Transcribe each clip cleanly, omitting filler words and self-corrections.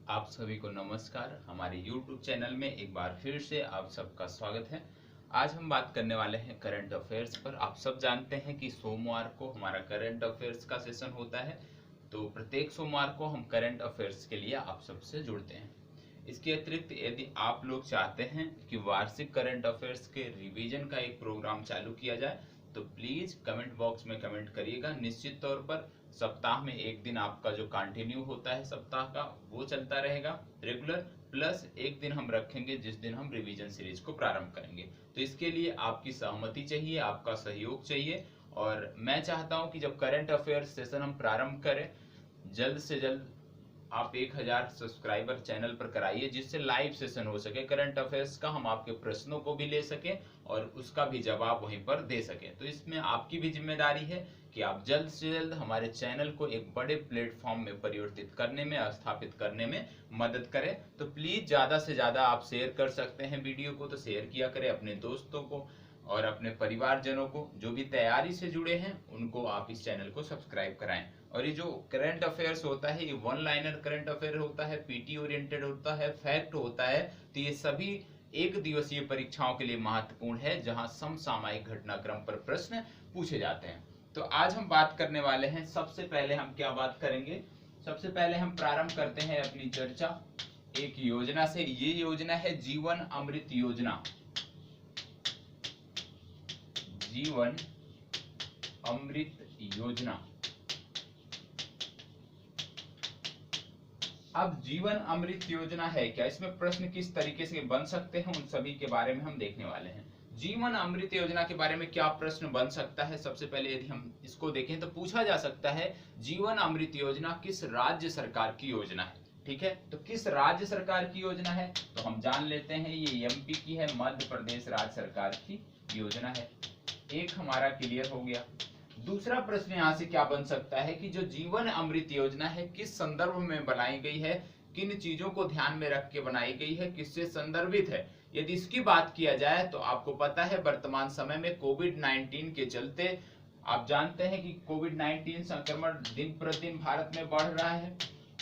आप सभी को नमस्कार। हमारे YouTube चैनल में एक बार फिर से आप सबका स्वागत है। आज हम बात करने वाले हैं करंट अफेयर्स पर। आप सब जानते हैं कि सोमवार को हमारा करंट अफेयर्स का सेशन होता है, तो प्रत्येक सोमवार को हम करंट अफेयर्स के लिए आप सबसे जुड़ते हैं। इसके अतिरिक्त यदि आप लोग चाहते हैं कि वार्षिक करंट अफेयर्स के रिवीजन का एक प्रोग्राम चालू किया जाए, तो प्लीज कमेंट बॉक्स में कमेंट करिएगा। निश्चित तौर पर सप्ताह में एक दिन आपका जो कंटिन्यू होता है सप्ताह का, वो चलता रहेगा रेगुलर, प्लस एक दिन हम रखेंगे जिस दिन हम रिवीजन सीरीज को प्रारंभ करेंगे। तो इसके लिए आपकी सहमति चाहिए, आपका सहयोग चाहिए। और मैं चाहता हूं कि जब करंट अफेयर्स सेशन हम प्रारंभ करें, जल्द से जल्द आप 1000 सब्सक्राइबर चैनल पर कराइए, जिससे लाइव सेशन हो सके करंट अफेयर्स का, हम आपके प्रश्नों को भी ले सकें और उसका भी जवाब वहीं पर दे सकें। तो इसमें आपकी भी जिम्मेदारी है कि आप जल्द से जल्द हमारे चैनल को एक बड़े प्लेटफॉर्म में परिवर्तित करने में, स्थापित करने में मदद करें। तो प्लीज ज्यादा से ज्यादा आप शेयर कर सकते हैं वीडियो को, तो शेयर किया करें अपने दोस्तों को और अपने परिवारजनों को। जो भी तैयारी से जुड़े हैं उनको आप इस चैनल को सब्सक्राइब कराएं। और ये जो करंट अफेयर्स होता है, ये वन लाइनर करंट अफेयर होता है, पीटी ओरिएंटेड होता है, फैक्ट होता है। तो ये सभी एक दिवसीय परीक्षाओं के लिए महत्वपूर्ण है, जहां समसामयिक घटनाक्रम पर प्रश्न पूछे जाते हैं। तो आज हम बात करने वाले हैं, सबसे पहले हम क्या बात करेंगे, सबसे पहले हम प्रारंभ करते हैं अपनी चर्चा एक योजना से। ये योजना है जीवन अमृत योजना। जीवन अमृत योजना। अब जीवन अमृत योजना है क्या, इसमें प्रश्न किस तरीके से बन सकते हैं, उन सभी के बारे में हम देखने वाले हैं। जीवन अमृत योजना के बारे में क्या प्रश्न बन सकता है, सबसे पहले यदि हम इसको देखें तो पूछा जा सकता है जीवन अमृत योजना किस राज्य सरकार की योजना है। ठीक है, तो किस राज्य सरकार की योजना है, तो हम जान लेते हैं ये एमपी की है, मध्य प्रदेश राज्य सरकार की योजना है। एक हमारा क्लियर हो गया। दूसरा प्रश्न यहाँ से क्या बन सकता है कि जो जीवन अमृत योजना है किस संदर्भ में बनाई गई है, किन चीजों को ध्यान में रख के बनाई गई है, किससे संदर्भित है। यदि इसकी बात किया जाए तो आपको पता है वर्तमान समय में कोविड-19 के चलते आप जानते हैं कि कोविड-19 संक्रमण दिन प्रतिदिन भारत में बढ़ रहा है,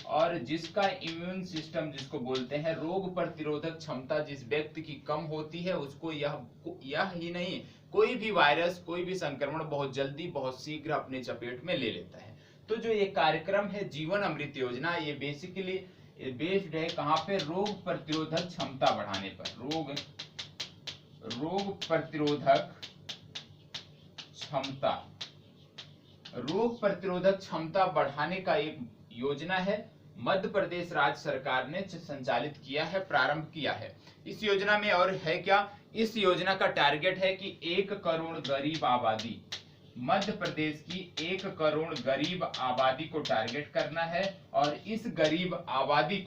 और जिसका इम्यून सिस्टम जिसको बोलते हैं, रोग प्रतिरोधक क्षमता जिस व्यक्ति की कम होती है, उसको यह ही नहीं, कोई भी वायरस, कोई भी संक्रमण बहुत जल्दी, बहुत शीघ्र अपने चपेट में ले लेता है। तो जो ये कार्यक्रम है जीवन अमृत योजना, ये बेसिकली बेस्ड है कहाँ पे, रोग प्रतिरोधक क्षमता बढ़ाने पर। रोग प्रतिरोधक क्षमता, रोग प्रतिरोधक क्षमता बढ़ाने का एक योजना है, मध्य प्रदेश राज्य सरकार ने संचालित किया है, प्रारंभ किया है। इस योजना में और है क्या, इस योजना का टारगेट है कि 1 करोड़ गरीब आबादी, मध्य प्रदेश की 1 करोड़ गरीब आबादी को टारगेट करना है, और इस गरीब आबादी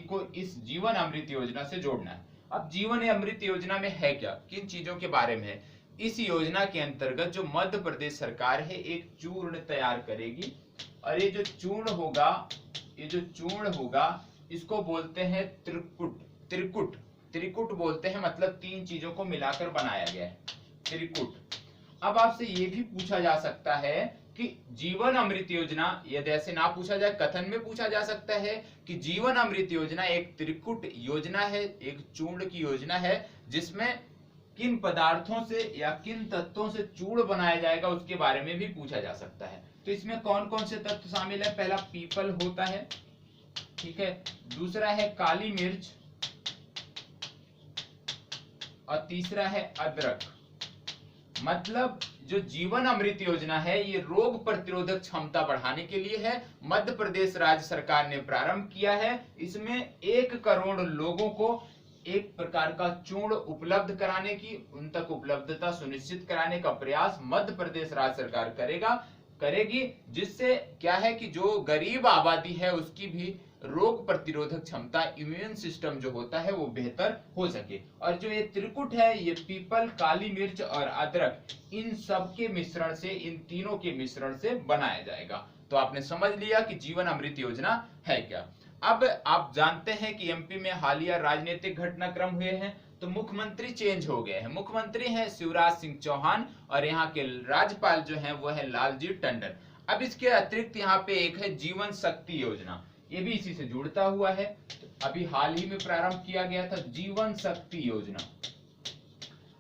को इस जीवन अमृत योजना से जोड़ना है। अब जीवन अमृत योजना में है क्या, किन चीजों के बारे में है। इस योजना के अंतर्गत जो मध्य प्रदेश सरकार है एक चूर्ण तैयार करेगी, और ये जो चूर्ण होगा इसको बोलते हैं त्रिकुट बोलते हैं, मतलब 3 चीजों को मिलाकर बनाया गया है, त्रिकुट। अब आपसे ये भी पूछा जा सकता है कि जीवन अमृत योजना, यदि ऐसे ना पूछा जाए, कथन में पूछा जा सकता है कि जीवन अमृत योजना एक त्रिकुट योजना है, एक चूर्ण की योजना है, जिसमें किन पदार्थों से या किन तत्वों से चूर्ण बनाया जाएगा उसके बारे में भी पूछा जा सकता है। तो इसमें कौन कौन से तत्व शामिल है, पहला पीपल होता है, ठीक है, दूसरा है काली मिर्च, और तीसरा है अदरक। मतलब जो जीवन अमृत योजना है ये रोग प्रतिरोधक क्षमता बढ़ाने के लिए है, मध्य प्रदेश राज्य सरकार ने प्रारंभ किया है। इसमें 1 करोड़ लोगों को एक प्रकार का चूर्ण उपलब्ध कराने की, उन तक उपलब्धता सुनिश्चित कराने का प्रयास मध्य प्रदेश राज्य सरकार करेगी, जिससे क्या है कि जो गरीब आबादी है उसकी भी रोग प्रतिरोधक क्षमता, इम्यून सिस्टम जो होता है वो बेहतर हो सके। और जो ये त्रिकुट है, ये पीपल, काली मिर्च और अदरक, इन सब के मिश्रण से, इन तीनों के मिश्रण से बनाया जाएगा। तो आपने समझ लिया कि जीवन अमृत योजना है क्या। अब आप जानते हैं कि एमपी में हालिया राजनीतिक घटनाक्रम हुए हैं, तो मुख्यमंत्री चेंज हो गए हैं। मुख्यमंत्री हैं शिवराज सिंह चौहान, और यहाँ के राज्यपाल जो हैं वो है लालजी टंडन। अब इसके अतिरिक्त यहाँ पे एक है जीवन शक्ति योजना। ये भी इसी से जुड़ता हुआ है। अभी हाल ही में प्रारंभ किया गया था जीवन शक्ति योजना।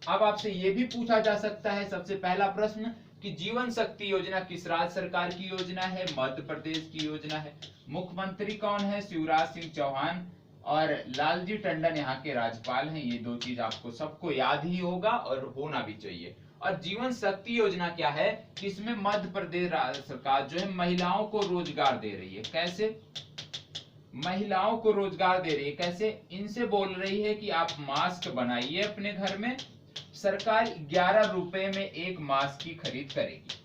अब आपसे ये भी पूछा जा सकता है सबसे पहला प्रश्न कि जीवन शक्ति योजना किस राज्य सरकार की योजना है? मध्य प्रदेश की योजना है। मुख्यमंत्री कौन है? शिवराज सिंह चौहान। और लालजी टंडन यहाँ के राज्यपाल हैं। ये दो चीज आपको सबको याद ही होगा और होना भी चाहिए। और जीवन शक्ति योजना क्या है कि इसमें मध्य प्रदेश राज्य सरकार जो है महिलाओं को रोजगार दे रही है। कैसे महिलाओं को रोजगार दे रही है? कैसे? इनसे बोल रही है कि आप मास्क बनाइए अपने घर में, सरकार 11 रुपए में एक मास्क की खरीद करेगी।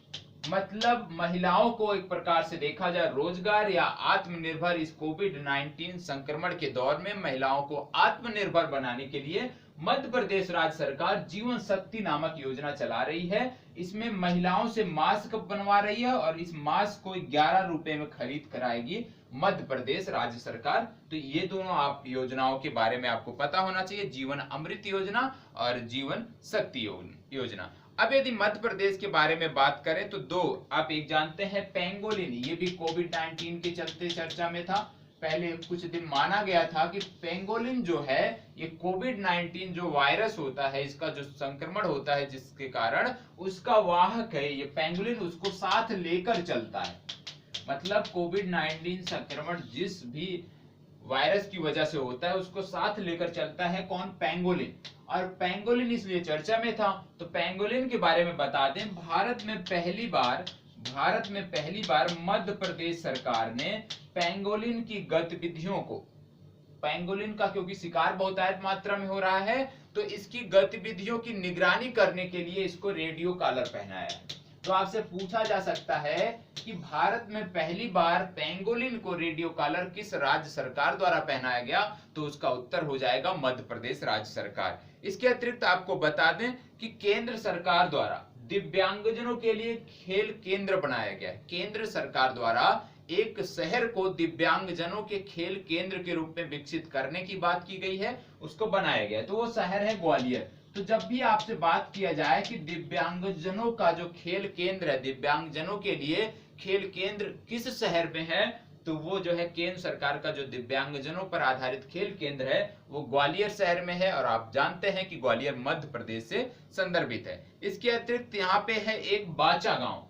मतलब महिलाओं को एक प्रकार से देखा जाए रोजगार या आत्मनिर्भर इस कोविड-19 संक्रमण के दौर में महिलाओं को आत्मनिर्भर बनाने के लिए मध्य प्रदेश राज्य सरकार जीवन शक्ति नामक योजना चला रही है। इसमें महिलाओं से मास्क बनवा रही है और इस मास्क को 11 रुपए में खरीद कराएगी मध्य प्रदेश राज्य सरकार। तो ये दोनों आप योजनाओं के बारे में आपको पता होना चाहिए, जीवन अमृत योजना और जीवन शक्ति योजना। अब यदि मध्य प्रदेश के बारे में बात करें तो दो आप एक जानते हैं पेंगोलिन, ये भी कोविड-19 के चलते चर्चा में था। पहले कुछ दिन माना गया था कि पेंगोलिन जो है ये कोविड-19 जो वायरस होता है, इसका जो संक्रमण होता है जिसके कारण उसका वाहक है ये पेंगोलिन, उसको साथ लेकर चलता है। मतलब कोविड-19 संक्रमण जिस भी वायरस की वजह से होता है उसको साथ लेकर चलता है कौन? पेंगोलिन। और पेंगोलिन इसलिए चर्चा में था। तो पेंगोलिन के बारे में बता दें, भारत में पहली बार मध्य प्रदेश सरकार ने पेंगोलिन की गतिविधियों को, पेंगोलिन का क्योंकि शिकार बहुतायत मात्रा में हो रहा है तो इसकी गतिविधियों की निगरानी करने के लिए इसको रेडियो कॉलर पहनाया है। तो आपसे पूछा जा सकता है कि भारत में पहली बार पेंगोलिन को रेडियो कॉलर किस राज्य सरकार द्वारा पहनाया गया? तो उसका उत्तर हो जाएगा मध्य प्रदेश राज्य सरकार। इसके अतिरिक्त आपको बता दें कि केंद्र सरकार द्वारा दिव्यांगजनों के लिए खेल केंद्र बनाया गया है। केंद्र सरकार द्वारा एक शहर को दिव्यांगजनों के खेल केंद्र के रूप में विकसित करने की बात की गई है, उसको बनाया गया है। तो वो शहर है ग्वालियर। तो जब भी आपसे बात किया जाए कि दिव्यांगजनों का जो खेल केंद्र है, दिव्यांगजनों के लिए खेल केंद्र किस शहर में है, तो वो जो है केंद्र सरकार का जो दिव्यांगजनों पर आधारित खेल केंद्र है वो ग्वालियर शहर में है। और आप जानते हैं कि ग्वालियर मध्य प्रदेश से संदर्भित है। इसके अतिरिक्त यहाँ पे है एक बाचा गांव,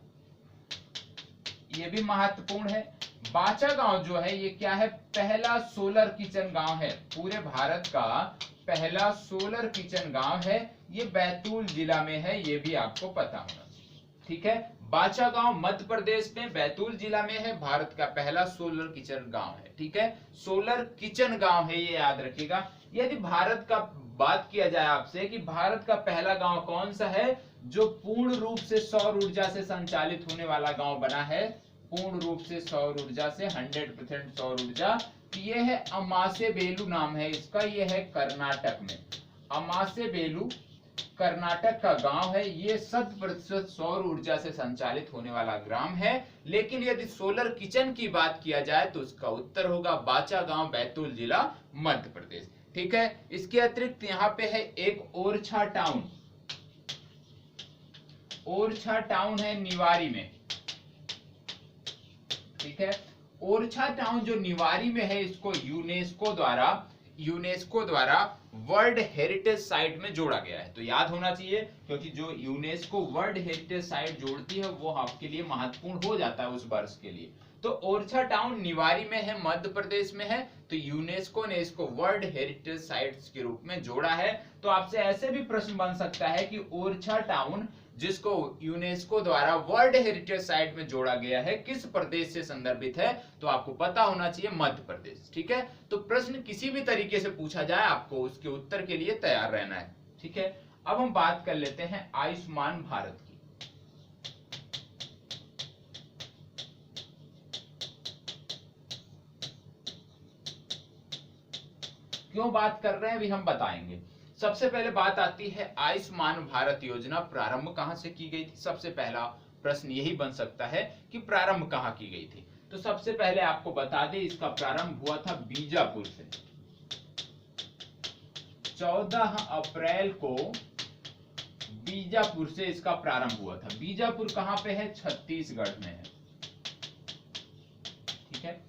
ये भी महत्वपूर्ण है। बाचा गांव जो है ये क्या है? पहला सोलर किचन गांव है, पूरे भारत का पहला सोलर किचन गांव है। ये बैतूल जिला में है, ये भी आपको पता होना चाहिए। ठीक है, बाचा गांव मध्य प्रदेश में बैतूल जिला में है, भारत का पहला सोलर किचन गांव है। ठीक है, सोलर किचन गांव है, ये याद रखिएगा। यदि भारत का बात किया जाए आपसे कि भारत का पहला गांव कौन सा है जो पूर्ण रूप से सौर ऊर्जा से संचालित होने वाला गांव बना है, पूर्ण रूप से सौर ऊर्जा से 100% सौर ऊर्जा, ये है अमासेबेलू नाम है इसका, ये है कर्नाटक में। अमासेबेलू कर्नाटक का गांव है, ये 100% सौर ऊर्जा से संचालित होने वाला ग्राम है। लेकिन यदि सोलर किचन की बात किया जाए तो उसका उत्तर होगा बाचा गांव, बैतूल जिला, मध्य प्रदेश। ठीक है, इसके अतिरिक्त यहाँ पे है एक ओरछा टाउन, ओरछा टाउन है निवारी में। ठीक है, ओरछा टाउन जो निवारी में है इसको यूनेस्को द्वारा वर्ल्ड हेरिटेज साइट में जोड़ा गया है। तो याद होना चाहिए क्योंकि जो यूनेस्को वर्ल्ड हेरिटेज साइट जोड़ती है वो आपके लिए महत्वपूर्ण हो जाता है उस वर्ष के लिए। तो ओरछा टाउन निवारी में है, मध्य प्रदेश में है, तो यूनेस्को ने इसको वर्ल्ड हेरिटेज साइट्स के रूप में जोड़ा है। तो आपसे ऐसे भी प्रश्न बन सकता है कि ओरछा टाउन जिसको यूनेस्को द्वारा वर्ल्ड हेरिटेज साइट में जोड़ा गया है किस प्रदेश से संदर्भित है? तो आपको पता होना चाहिए मध्य प्रदेश। ठीक है, तो प्रश्न किसी भी तरीके से पूछा जाए आपको उसके उत्तर के लिए तैयार रहना है। ठीक है, अब हम बात कर लेते हैं आयुष्मान भारत की। क्यों बात कर रहे हैं अभी हम बताएंगे। सबसे पहले बात आती है आयुष्मान भारत योजना प्रारंभ कहां से की गई थी। सबसे पहला प्रश्न यही बन सकता है कि प्रारंभ कहां की गई थी। तो सबसे पहले आपको बता दें इसका प्रारंभ हुआ था बीजापुर से। 14 अप्रैल को बीजापुर से इसका प्रारंभ हुआ था। बीजापुर कहां पे है? छत्तीसगढ़ में है। ठीक है,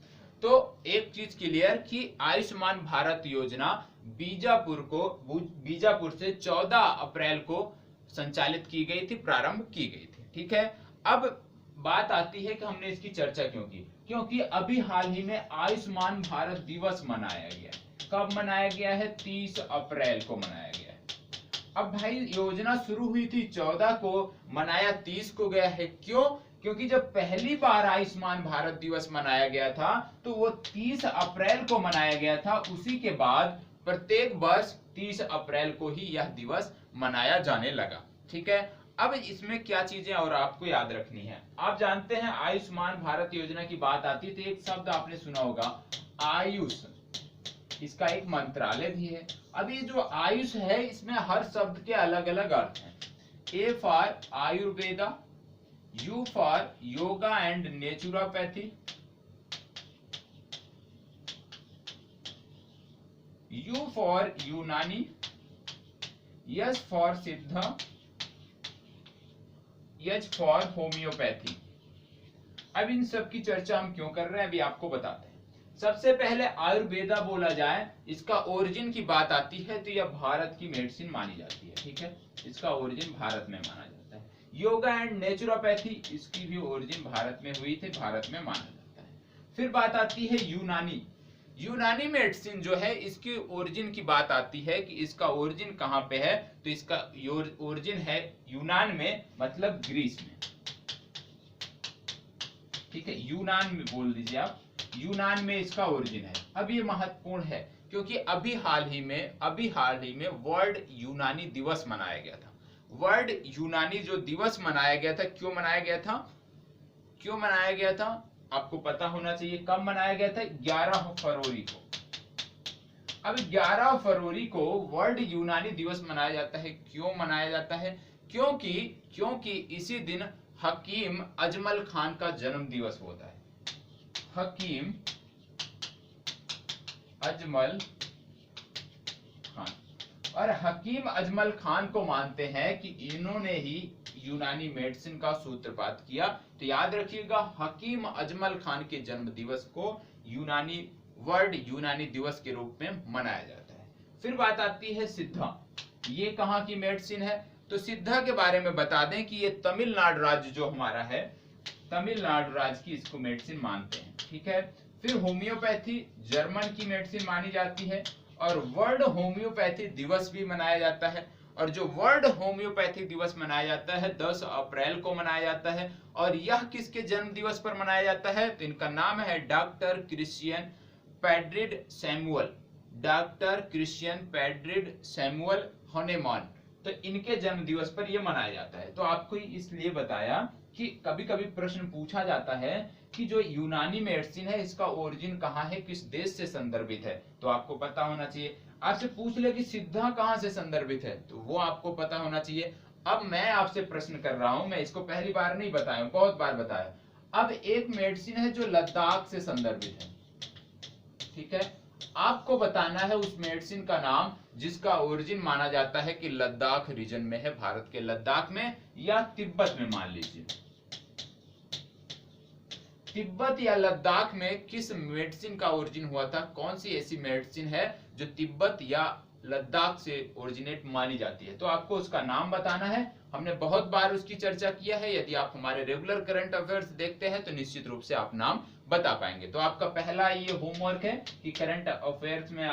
तो एक चीज क्लियर कि आयुष्मान भारत योजना बीजापुर से 14 अप्रैल को संचालित की गई थी, प्रारंभ की गई थी। ठीक है, अब बात आती है कि हमने इसकी चर्चा क्यों की, क्योंकि अभी हाल ही में आयुष्मान भारत दिवस मनाया गया। कब मनाया गया है? 30 अप्रैल को मनाया गया है। अब भाई योजना शुरू हुई थी 14 को, मनाया 30 को गया है। क्यों? क्योंकि जब पहली बार आयुष्मान भारत दिवस मनाया गया था तो वो 30 अप्रैल को मनाया गया था। उसी के बाद प्रत्येक वर्ष 30 अप्रैल को ही यह दिवस मनाया जाने लगा। ठीक है, अब इसमें क्या चीजें और आपको याद रखनी है। आप जानते हैं आयुष्मान भारत योजना की बात आती है तो एक शब्द आपने सुना होगा, आयुष। इसका एक मंत्रालय भी है। अब ये जो आयुष है इसमें हर शब्द के अलग अलग अर्थ हैं। A for Ayurveda, you for yoga and naturopathy, you for यूनानी, यस फॉर सिद्ध, यच फॉर होम्योपैथी। अब इन सब की चर्चा हम क्यों कर रहे हैं अभी आपको बताते हैं। सबसे पहले आयुर्वेदा बोला जाए, इसका ओरिजिन की बात आती है तो यह भारत की मेडिसिन मानी जाती है। ठीक है, इसका ओरिजिन भारत में माना जाता है। योगा एंड नेचुरोपैथी, इसकी भी ओरिजिन भारत में हुई थी, भारत में माना जाता है। फिर बात आती है यूनानी। यूनानी मेडिसिन जो है इसकी ओरिजिन की बात आती है कि इसका ओरिजिन कहां पे है, तो इसका ओरिजिन है यूनान में, मतलब ग्रीस में। ठीक है, यूनान में बोल दीजिए आप, यूनान में इसका ओरिजिन है। अब ये महत्वपूर्ण है क्योंकि अभी हाल ही में वर्ल्ड यूनानी दिवस मनाया गया था। वर्ल्ड यूनानी जो दिवस मनाया गया था, क्यों मनाया गया था? क्यों मनाया गया था आपको पता होना चाहिए। कब मनाया गया था? 11 फरवरी को। अब 11 फरवरी को वर्ल्ड यूनानी दिवस मनाया जाता है। क्यों मनाया जाता है? क्योंकि इसी दिन हकीम अजमल खान का जन्म दिवस होता है। हकीम अजमल खान, और हकीम अजमल खान को मानते हैं कि इन्होंने ही यूनानी मेडिसिन का सूत्रपात किया। तो याद रखिएगा, हकीम अजमल खान के जन्म दिवस को वर्ल्ड यूनानी दिवस के रूप में मनाया जाता है। फिर बात आती है सिद्धा। ये कहाँ की मेडिसिन है? तो सिद्धा के बारे में बता दें कि ये तमिलनाडु राज्य जो हमारा है, तमिलनाडु राज्य की इसको मेडिसिन मानते हैं। ठीक है, फिर होम्योपैथी जर्मन की मेडिसिन मानी जाती है और वर्ल्ड होम्योपैथी दिवस भी मनाया जाता है। और जो वर्ल्ड होम्योपैथी दिवस मनाया जाता है 10 अप्रैल को मनाया जाता है। और यह किसके जन्म दिवस पर मनाया जाता है? तो इनका नाम है doctor Christian Friedrich Samuel, doctor Christian Friedrich Samuel Hahnemann. तो इनके जन्म दिवस पर यह मनाया जाता है। तो आपको इसलिए बताया कि कभी कभी प्रश्न पूछा जाता है कि जो यूनानी मेडिसिन है इसका ओरिजिन कहाँ है, किस देश से संदर्भित है, तो आपको पता होना चाहिए। आपसे पूछ ले कि सिद्धा कहाँ से संदर्भित है, तो वो आपको पता होना चाहिए। अब मैं आपसे प्रश्न कर रहा हूं, मैं इसको पहली बार नहीं बताया, बहुत बार बताया। अब एक मेडिसिन है जो लद्दाख से संदर्भित है। ठीक है, आपको बताना है उस मेडिसिन का नाम जिसका ओरिजिन माना जाता है कि लद्दाख रीजन में है, भारत के लद्दाख में या तिब्बत में। मान लीजिए तिब्बत या लद्दाख में किस मेडिसिन का ओरिजिन हुआ था, कौन सी ऐसी मेडिसिन है जो तिब्बत या लद्दाख से ओरिजिनेट मानी जाती है, तो आपको उसका नाम बताना है। हमने बहुत बार उसकी चर्चा किया है। यदि आप हमारे रेगुलर करंट अफेयर्स देखते हैं तो निश्चित रूप से आप नाम बता पाएंगे। तो आपका पहला ये होमवर्क है कि करंट अफेयर्स में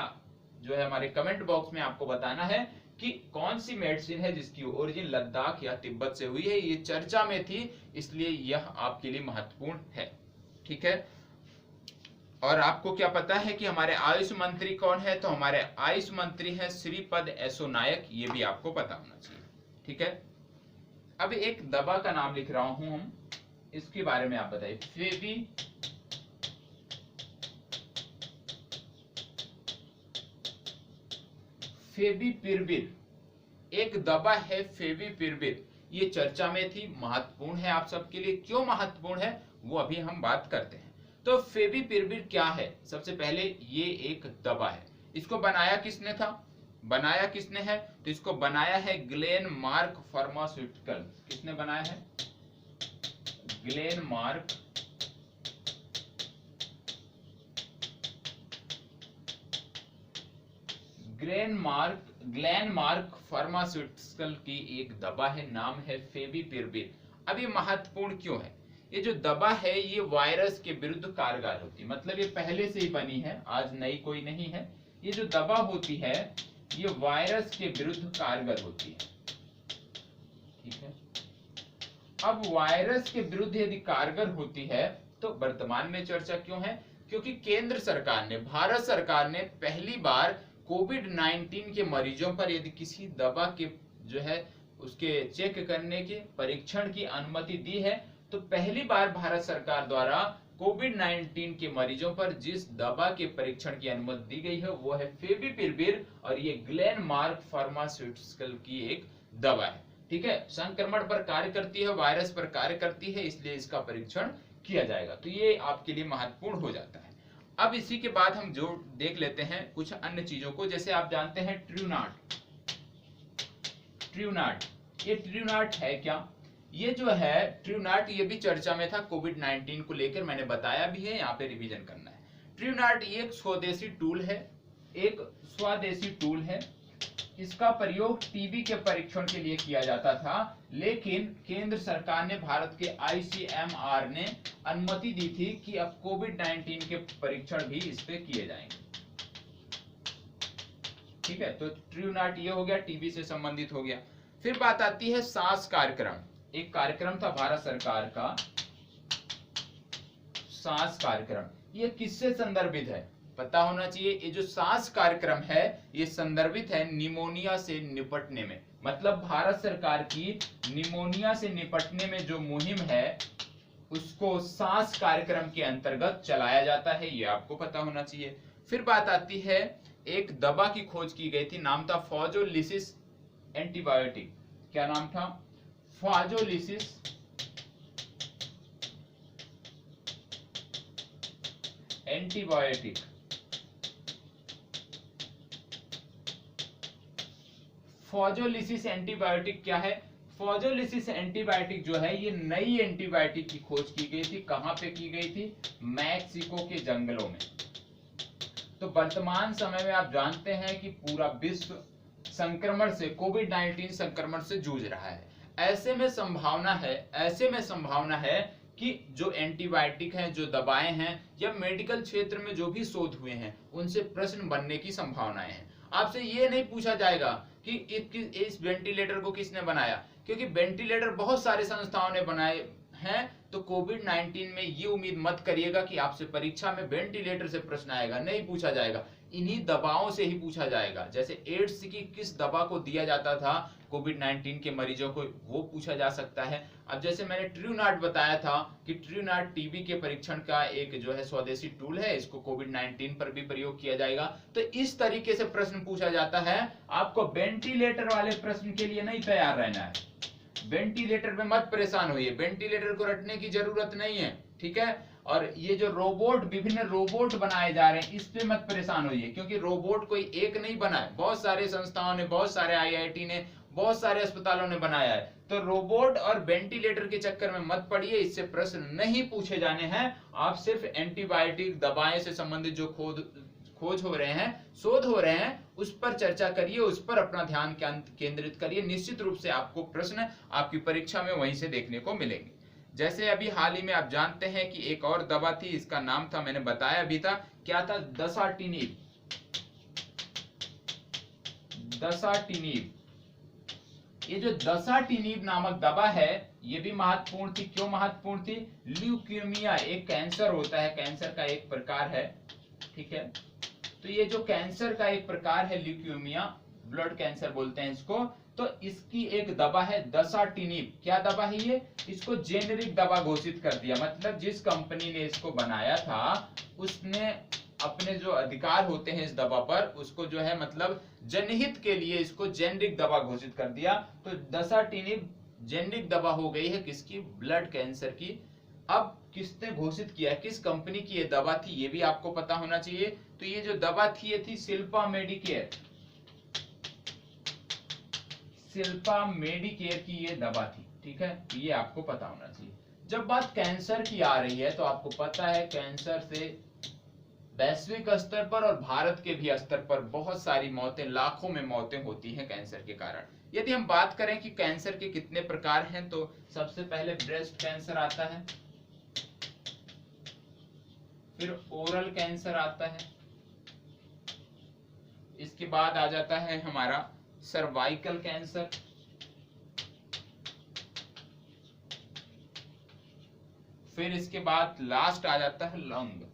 जो है हमारे कमेंट बॉक्स में आपको बताना है कि कौन सी मेडिसिन है जिसकी ओरिजिन लद्दाख या तिब्बत से हुई है। ये चर्चा में थी, इसलिए यह आपके लिए महत्वपूर्ण है। ठीक है, और आपको क्या पता है कि हमारे आयुष मंत्री कौन है? तो हमारे आयुष मंत्री हैं श्रीपद यसो नायक, ये भी आपको पता होना चाहिए। ठीक है, अब एक दवा का नाम लिख रहा हूं हम, इसके बारे में आप बताइए। फेविपिराविर एक दवा है, फेविपिराविर। ये चर्चा में थी, महत्वपूर्ण है आप सबके लिए। क्यों महत्वपूर्ण है वो अभी हम बात करते हैं। तो फेविपिराविर क्या है? सबसे पहले ये एक दवा है। इसको बनाया किसने है? तो इसको बनाया है ग्लेनमार्क फार्मास्यूटिकल। किसने बनाया है? ग्लेनमार्क ग्लेनमार्क फार्मास्यूटिकल की एक दवा है, नाम है फेविपिराविर। अब ये महत्वपूर्ण क्यों है? ये जो दवा है ये वायरस के विरुद्ध कारगर होती है, मतलब ये पहले से ही बनी है, आज नई कोई नहीं है। ये जो दवा होती है ये वायरस के विरुद्ध कारगर होती है, ठीक है। अब वायरस के विरुद्ध यदि कारगर होती है तो वर्तमान में चर्चा क्यों है? क्योंकि केंद्र सरकार ने, भारत सरकार ने पहली बार कोविड-19 के मरीजों पर यदि किसी दवा के जो है उसके चेक करने के, परीक्षण की अनुमति दी है, तो पहली बार भारत सरकार द्वारा कोविड-19 के मरीजों पर जिस दवा के परीक्षण की अनुमति दी गई है वो है फेविपिराविर, और ये ग्लेनमार्क फार्मास्यूटिकल की एक दवा है, ठीक है। संक्रमण पर कार्य करती है, वायरस पर कार्य करती है, इसलिए इसका परीक्षण किया जाएगा। तो ये आपके लिए महत्वपूर्ण हो जाता है। अब इसी के बाद हम जो देख लेते हैं कुछ अन्य चीजों को, जैसे आप जानते हैं ट्रूनाट। ये ट्रूनाट है क्या? ये जो है ट्रूनाट, ये भी चर्चा में था कोविड-19 को लेकर, मैंने बताया भी है, यहाँ पे रिवीजन करना है। ट्रूनाट ये एक स्वदेशी टूल है, इसका प्रयोग टीबी के परीक्षण के लिए किया जाता था, लेकिन केंद्र सरकार ने, भारत के ICMR ने अनुमति दी थी कि अब कोविड-19 के परीक्षण भी इस पे किए जाएंगे, ठीक है। तो ट्रूनाट ये हो गया, टीबी से संबंधित हो गया। फिर बात आती है सांस कार्यक्रम। एक कार्यक्रम था भारत सरकार का, सांस कार्यक्रम। ये किससे संदर्भित है? पता होना चाहिए। ये जो सांस कार्यक्रम है ये संदर्भित है निमोनिया से निपटने में, मतलब भारत सरकार की निमोनिया से निपटने में जो मुहिम है उसको सांस कार्यक्रम के अंतर्गत चलाया जाता है, ये आपको पता होना चाहिए। फिर बात आती है, एक दवा की खोज की गई थी, नाम था फाजोलिसिस एंटीबायोटिक। क्या नाम था? फाजोलिसिस एंटीबायोटिक। फाजोलिसिस एंटीबायोटिक क्या है? फाजोलिसिस एंटीबायोटिक जो है ये नई एंटीबायोटिक की खोज की गई थी। कहां पे की गई थी? मैक्सिको के जंगलों में। तो वर्तमान समय में आप जानते हैं कि पूरा विश्व संक्रमण से, कोविड-19 संक्रमण से जूझ रहा है। ऐसे में संभावना है कि जो एंटीबायोटिक हैं, जो दवाएं हैं, या मेडिकल क्षेत्र में जो भी शोध हुए हैं उनसे प्रश्न बनने की संभावनाएं हैं। आपसे ये नहीं पूछा जाएगा कि इस वेंटिलेटर को किसने बनाया, क्योंकि वेंटिलेटर बहुत सारे संस्थाओं ने बनाए हैं। तो कोविड-19 में ये उम्मीद मत करिएगा कि आपसे परीक्षा में वेंटिलेटर से प्रश्न आएगा, नहीं पूछा जाएगा। इन्हीं दवाओं से ही पूछा जाएगा। जैसे एड्स की किस दवा को दिया जाता था कोविड-19 के मरीजों को, वो पूछा जा सकता है। अब जैसे मैंने ट्रूनाट बताया था कि ट्रूनाट टीबी के परीक्षण का एक जो है स्वदेशी टूल है, इसको कोविड-19 पर भी प्रयोग किया जाएगा। तो इस तरीके से प्रश्न पूछा जाता है। आपको वेंटिलेटर वाले प्रश्न के लिए नहीं तैयार रहना है, वेंटिलेटर में मत परेशान होइए, वेंटिलेटर को रटने की जरूरत नहीं है, ठीक है। और ये जो रोबोट, विभिन्न रोबोट बनाए जा रहे हैं, इस पे मत परेशान होइए, क्योंकि रोबोट कोई एक नहीं बना है, बहुत सारे संस्थाओं ने, बहुत सारे IIT ने, बहुत सारे अस्पतालों ने बनाया है। तो रोबोट और वेंटिलेटर के चक्कर में मत पड़िए, इससे प्रश्न नहीं पूछे जाने हैं। आप सिर्फ एंटीबायोटिक दवाएं से संबंधित जो खोज हो रहे हैं, शोध हो रहे हैं, उस पर चर्चा करिए, उस पर अपना ध्यान केंद्रित करिए। निश्चित रूप से आपको प्रश्न आपकी परीक्षा में वहीं से देखने को मिलेंगे। जैसे अभी हाल ही में आप जानते हैं कि एक और दवा थी, इसका नाम था, मैंने बताया भी था, क्या था? दसाटिनिब। ये जो दसाटिनिब नामक दवा है ये भी महत्वपूर्ण थी। क्यों महत्वपूर्ण थी? ल्यूकेमिया एक कैंसर होता है, कैंसर का एक प्रकार है, ठीक है। तो ये जो कैंसर का एक प्रकार है ल्यूकेमिया, ब्लड कैंसर बोलते हैं इसको, तो इसकी एक दवा है दसाटिनिब। क्या दवा है ये? इसको जेनेरिक दवा घोषित कर दिया, मतलब जिस कंपनी ने इसको बनाया था उसने अपने जो अधिकार होते हैं इस दवा पर, उसको जो है मतलब जनहित के लिए इसको जेनेरिक दवा घोषित कर दिया। तो दसाटिनिब जेनेरिक दवा हो गई है किसकी? ब्लड कैंसर की। अब किसने घोषित किया, किस कंपनी की ये दवा थी, ये भी आपको पता होना चाहिए। तो ये जो दवा थी ये थी शिल्पा मेडिकेयर। शिल्पा मेडिकेयर की ये दवा थी, ठीक है। ये आपको पता होना चाहिए। जब बात कैंसर की आ रही है तो आपको पता है कैंसर से वैश्विक स्तर पर और भारत के भी स्तर पर बहुत सारी मौतें, लाखों में मौतें होती हैं कैंसर के कारण। यदि हम बात करें कि कैंसर के कितने प्रकार हैं, तो सबसे पहले ब्रेस्ट कैंसर आता है, फिर ओरल कैंसर आता है, इसके बाद आ जाता है हमारा सर्वाइकल कैंसर, फिर इसके बाद लास्ट आ जाता है लंग।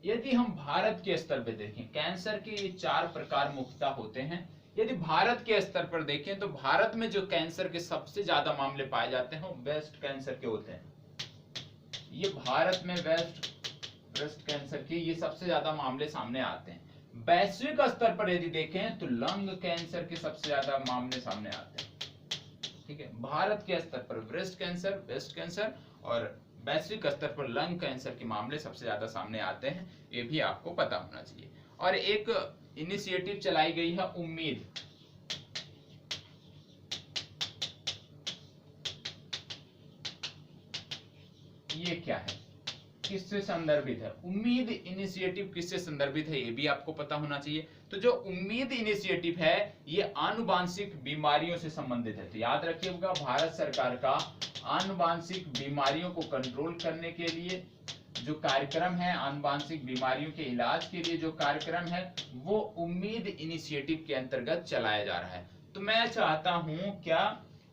यदि हम भारत के स्तर पर देखें, कैंसर के ये 4 प्रकार मुख्यतः होते हैं। यदि भारत के स्तर पर देखें तो भारत में जो कैंसर के सबसे ज्यादा मामले पाए जाते हैं वो ब्रेस्ट कैंसर के होते हैं। ये भारत में ब्रेस्ट कैंसर के ये सबसे ज्यादा मामले सामने आते हैं। वैश्विक स्तर पर यदि देखें तो लंग कैंसर के सबसे ज्यादा मामले सामने आते हैं। ठीक है, भारत के स्तर पर ब्रेस्ट कैंसर और वैश्विक स्तर पर लंग कैंसर के मामले सबसे ज्यादा सामने आते हैं, ये भी आपको पता होना चाहिए। और एक इनिशिएटिव चलाई गई है उम्मीद, ये क्या है, किससे संदर्भित है? उम्मीद इनिशिएटिव किससे संदर्भित है, ये भी आपको पता होना चाहिए। तो जो उम्मीद इनिशिएटिव है ये आनुवांशिक बीमारियों से संबंधित है। तो याद रखिएगा, भारत सरकार का आनुवांशिक बीमारियों को कंट्रोल करने के लिए जो कार्यक्रम है, आनुवांशिक बीमारियों के इलाज के लिए जो कार्यक्रम है, वो उम्मीद इनिशिएटिव के अंतर्गत चलाया जा रहा है। तो मैं चाहता हूं क्या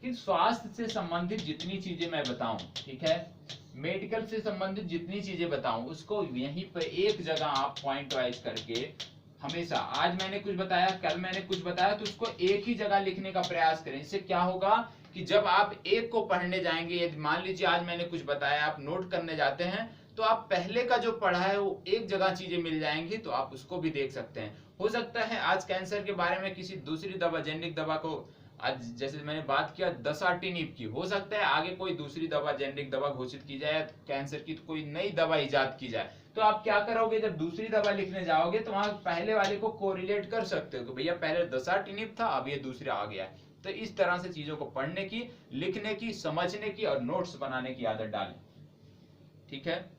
कि स्वास्थ्य से संबंधित जितनी चीजें मैं बताऊं, ठीक है, मेडिकल से संबंधित जितनी चीजें बताऊं, उसको यहीं पर एक जगह आप पॉइंट वाइज करके हमेशा, आज मैंने कुछ बताया, कल मैंने कुछ बताया, तो उसको एक ही जगह लिखने का प्रयास करें। इससे क्या होगा कि जब आप एक को पढ़ने जाएंगे, यदि मान लीजिए आज मैंने कुछ बताया, आप नोट करने जाते हैं, तो आप पहले का जो पढ़ा है वो एक जगह चीजें मिल जाएंगी, तो आप उसको भी देख सकते हैं। हो सकता है आज कैंसर के बारे में किसी दूसरी दवा, जेनेरिक दवा को, आज जैसे मैंने बात किया दसार्टिनिब की, हो सकता है आगे कोई दूसरी दवा, जेनेरिक दवा घोषित की जाए, कैंसर की तो कोई नई दवा इजाद की जाए, तो आप क्या करोगे, जब दूसरी दवा लिखने जाओगे तो वहां पहले वाले को कोरिलेट कर सकते हो कि भैया पहले दसार्टिनिब था, अब ये दूसरा आ गया है। तो इस तरह से चीजों को पढ़ने की, लिखने की, समझने की और नोट्स बनाने की आदत डालें। ठीक है,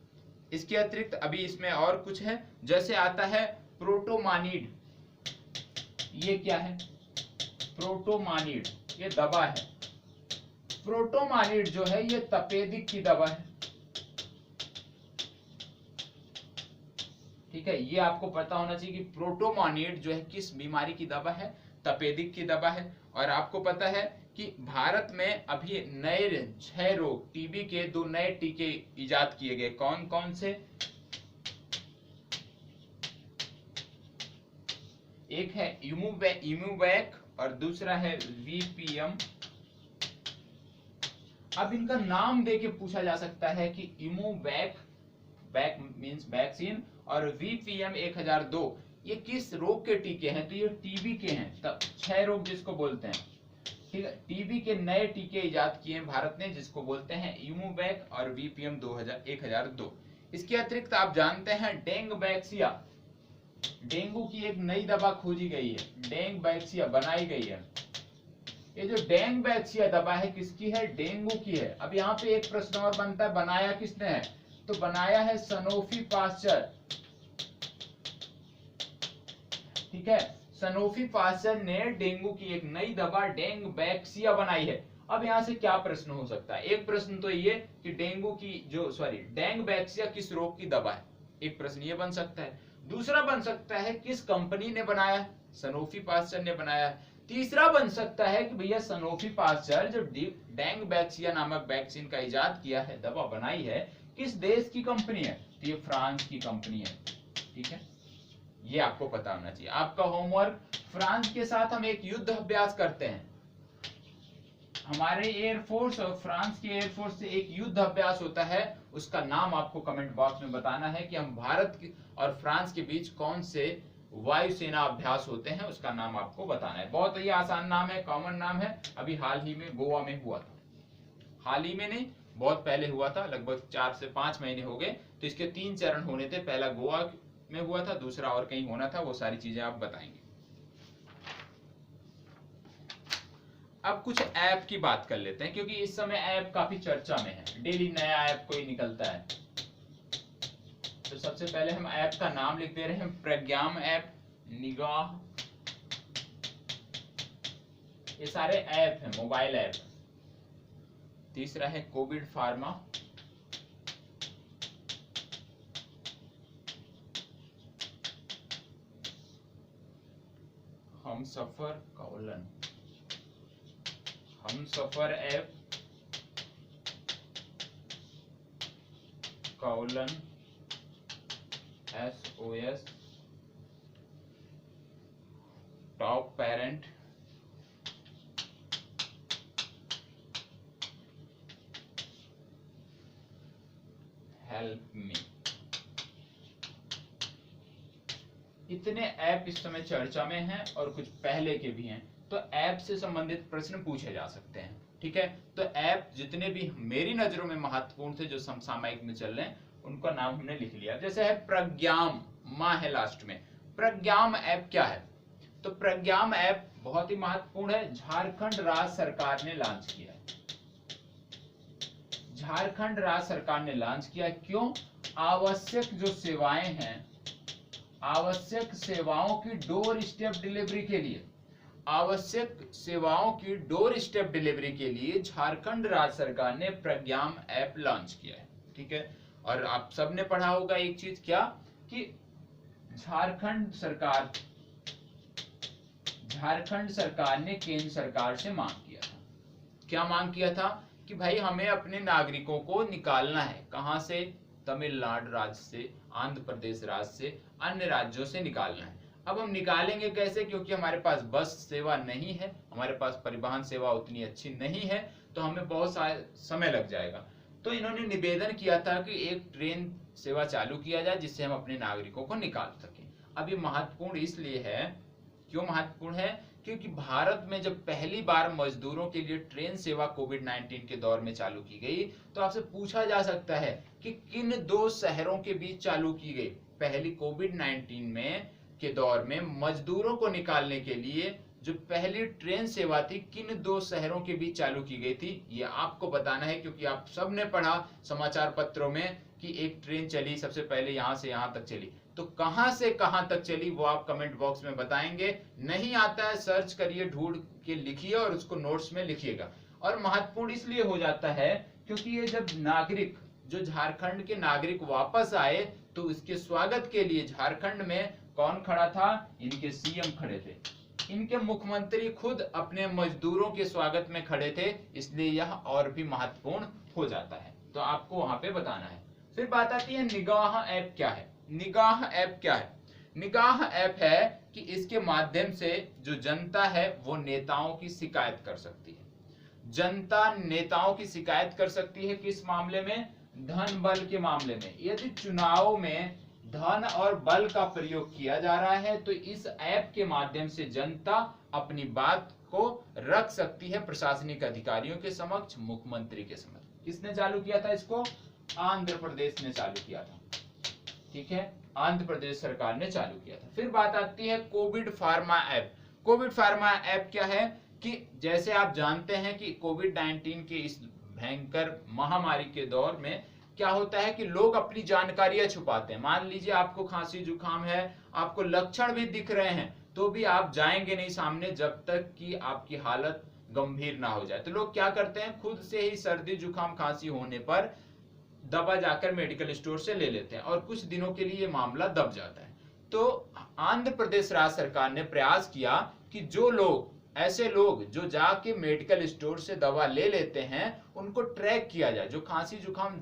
इसके अतिरिक्त अभी इसमें और कुछ है, जैसे आता है प्रोटोमानिड। ये क्या है? प्रोटोमानिड ये दवा है। प्रोटोमानिड जो है ये तपेदिक की दवा है। ठीक है, ये आपको पता होना चाहिए कि प्रोटोमानिड जो है किस बीमारी की दवा है, तपेदिक की दवा है। और आपको पता है कि भारत में अभी नए 6 रोग, टीबी के 2 नए टीके इजाद किए गए। कौन कौन से? एक है इम्यूवैक और दूसरा है वीपीएम। अब इनका नाम देके पूछा जा सकता है कि इम्यूवैक, वैक मींस वैक्सीन, और वीपीएम 1002 ये किस रोग के टीके हैं? तो ये टीबी के हैं। तब 6 रोग जिसको बोलते हैं, ठीक है, टीबी के नए टीके इजाद किए हैं भारत ने, जिसको बोलते हैं इम्यूवैक और वीपीएम 1002। इसके अतिरिक्त आप जानते हैं डेंगवैक्सिया, डेंगू की एक नई दवा खोजी गई है, डेंगवैक्सिया बनाई गई है। ये जो डेंगवैक्सिया दवा है किसकी है? डेंगू की है। अब यहाँ पे एक प्रश्न और बनता है, बनाया किसने है? तो बनाया है सनोफी पास्चर। ठीक है, सनोफी पास्चर ने डेंगू की एक नई दवा डेंगवैक्सिया बनाई है। अब यहाँ से क्या प्रश्न हो सकता है? एक प्रश्न तो ये कि डेंगवैक्सिया किस रोग की दवा है, एक प्रश्न ये बन सकता है। दूसरा बन सकता है किस कंपनी ने बनाया? सनोफी पास्चर ने बनाया है। तीसरा बन सकता है कि भैया सनोफी पास्चर जो डेंगवैक्सिया नामक वैक्सीन का इजाद किया है, दवा बनाई है, किस देश की कंपनी है? तो ये फ्रांस की कंपनी है। ठीक है, ये आपको पता होना चाहिए। आपका होमवर्क, फ्रांस के साथ हम एक युद्ध अभ्यास करते हैं। हमारे एयरफोर्स और फ्रांस के एयरफोर्स से एक युद्ध अभ्यास होता है, उसका नाम आपको कमेंट बॉक्स में बताना है कि हम भारत और फ्रांस के बीच कौन से वायुसेना अभ्यास होते हैं, उसका नाम आपको बताना है। बहुत ही आसान नाम है, कॉमन नाम है। अभी हाल ही में गोवा में हुआ था, हाल ही में नहीं, बहुत पहले हुआ था, लगभग 4 से 5 महीने हो गए। तो इसके 3 चरण होने थे, पहला गोवा में हुआ था, दूसरा और कहीं होना था, वो सारी चीजें आप बताएंगे। अब कुछ ऐप की बात कर लेते हैं, क्योंकि इस समय ऐप काफी चर्चा में है, डेली नया ऐप कोई निकलता है। सबसे पहले हम ऐप का नाम लिख दे रहे हैं, प्रज्ञाम ऐप, निगाह, ये सारे ऐप हैं, मोबाइल ऐप। तीसरा है कोविड फार्मा, हम सफर colon, Humsafar app colon SOS, top parent, help me. इतने ऐप इस समय चर्चा में हैं और कुछ पहले के भी हैं, तो ऐप से संबंधित प्रश्न पूछे जा सकते हैं। ठीक है, तो ऐप जितने भी मेरी नजरों में महत्वपूर्ण थे जो समसामयिक में चल रहे हैं उनका नाम हमने लिख लिया। जैसे है प्रज्ञाम, माँ है लास्ट में। प्रज्ञाम ऐप क्या है? तो प्रज्ञाम ऐप बहुत ही महत्वपूर्ण है, झारखंड राज्य सरकार ने लॉन्च किया है। झारखंड राज्य सरकार ने लॉन्च किया। क्यों? आवश्यक जो सेवाएं हैं, आवश्यक सेवाओं की डोर स्टेप डिलीवरी के लिए, आवश्यक सेवाओं की डोर स्टेप डिलीवरी के लिए झारखंड राज्य सरकार ने प्रज्ञाम ऐप लॉन्च किया है। ठीक है, और आप सबने पढ़ा होगा एक चीज, क्या कि झारखंड सरकार ने केंद्र सरकार से मांग किया था। क्या मांग किया था? कि भाई हमें अपने नागरिकों को निकालना है। कहां से? तमिलनाडु राज्य से, आंध्र प्रदेश राज्य से, अन्य राज्यों से निकालना है। अब हम निकालेंगे कैसे? क्योंकि हमारे पास बस सेवा नहीं है, हमारे पास परिवहन सेवा उतनी अच्छी नहीं है, तो हमें बहुत समय लग जाएगा। तो इन्होंने निवेदन किया था कि एक ट्रेन सेवा चालू किया जाए जिससे हम अपने नागरिकों को निकाल सकें। अब ये महत्वपूर्ण इसलिए है, क्यों महत्वपूर्ण है? क्योंकि भारत में जब पहली बार मजदूरों के लिए ट्रेन सेवा कोविड-19 के दौर में चालू की गई, तो आपसे पूछा जा सकता है कि किन दो शहरों के बीच चालू की गई? पहली कोविड-19 में के दौर में मजदूरों को निकालने के लिए जो पहली ट्रेन सेवा थी, किन दो शहरों के बीच चालू की गई थी, ये आपको बताना है। क्योंकि आप सबने पढ़ा समाचार पत्रों में कि एक ट्रेन चली, सबसे पहले यहां से यहां तक चली, तो कहां से कहां तक चली वो आप कमेंट बॉक्स में बताएंगे। नहीं आता है, सर्च करिए, ढूंढ के लिखिए और उसको नोट्स में लिखिएगा। और महत्वपूर्ण इसलिए हो जाता है क्योंकि ये जब नागरिक, जो झारखंड के नागरिक वापस आए, तो इसके स्वागत के लिए झारखंड में कौन खड़ा था? इनके सीएम खड़े थे, इनके मुख्यमंत्री खुद अपने मजदूरों के स्वागत में खड़े थे, इसलिए यह और भी महत्वपूर्ण हो जाता है, तो आपको वहां पे बताना है। फिर बात आती है निगाह ऐप क्या है? निगाह ऐप क्या है? निगाह ऐप है कि इसके माध्यम से जो जनता है वो नेताओं की शिकायत कर सकती है। जनता नेताओं की शिकायत कर सकती है, किस मामले में? धन बल के मामले में। यदि चुनाव में धन और बल का प्रयोग किया जा रहा है तो इस ऐप के माध्यम से जनता अपनी बात को रख सकती है प्रशासनिक अधिकारियों के समक्ष, मुख्यमंत्री के समक्ष। किसने चालू किया था इसको? आंध्र प्रदेश ने चालू किया था। ठीक है, आंध्र प्रदेश सरकार ने चालू किया था। फिर बात आती है Covid pharma app. Covid pharma app क्या है? कि जैसे आप जानते हैं कि कोविड-19 के इस भयंकर महामारी के दौर में क्या होता है कि लोग अपनी जानकारियां छुपाते हैं। मान लीजिए आपको खांसी जुकाम है, आपको लक्षण भी दिख रहे हैं, तो भी आप जाएंगे नहीं सामने जब तक कि आपकी हालत गंभीर ना हो जाए। तो लोग क्या करते हैं, खुद से ही सर्दी जुकाम खांसी होने पर दवा जाकर मेडिकल स्टोर से ले लेते हैं और कुछ दिनों के लिए मामला दब जाता है। तो आंध्र प्रदेश राज्य सरकार ने प्रयास किया कि जो लोग, ऐसे लोग जो जाके मेडिकल स्टोर से दवा ले लेते हैं, उनको ट्रैक किया जाए। जो खांसी जुकाम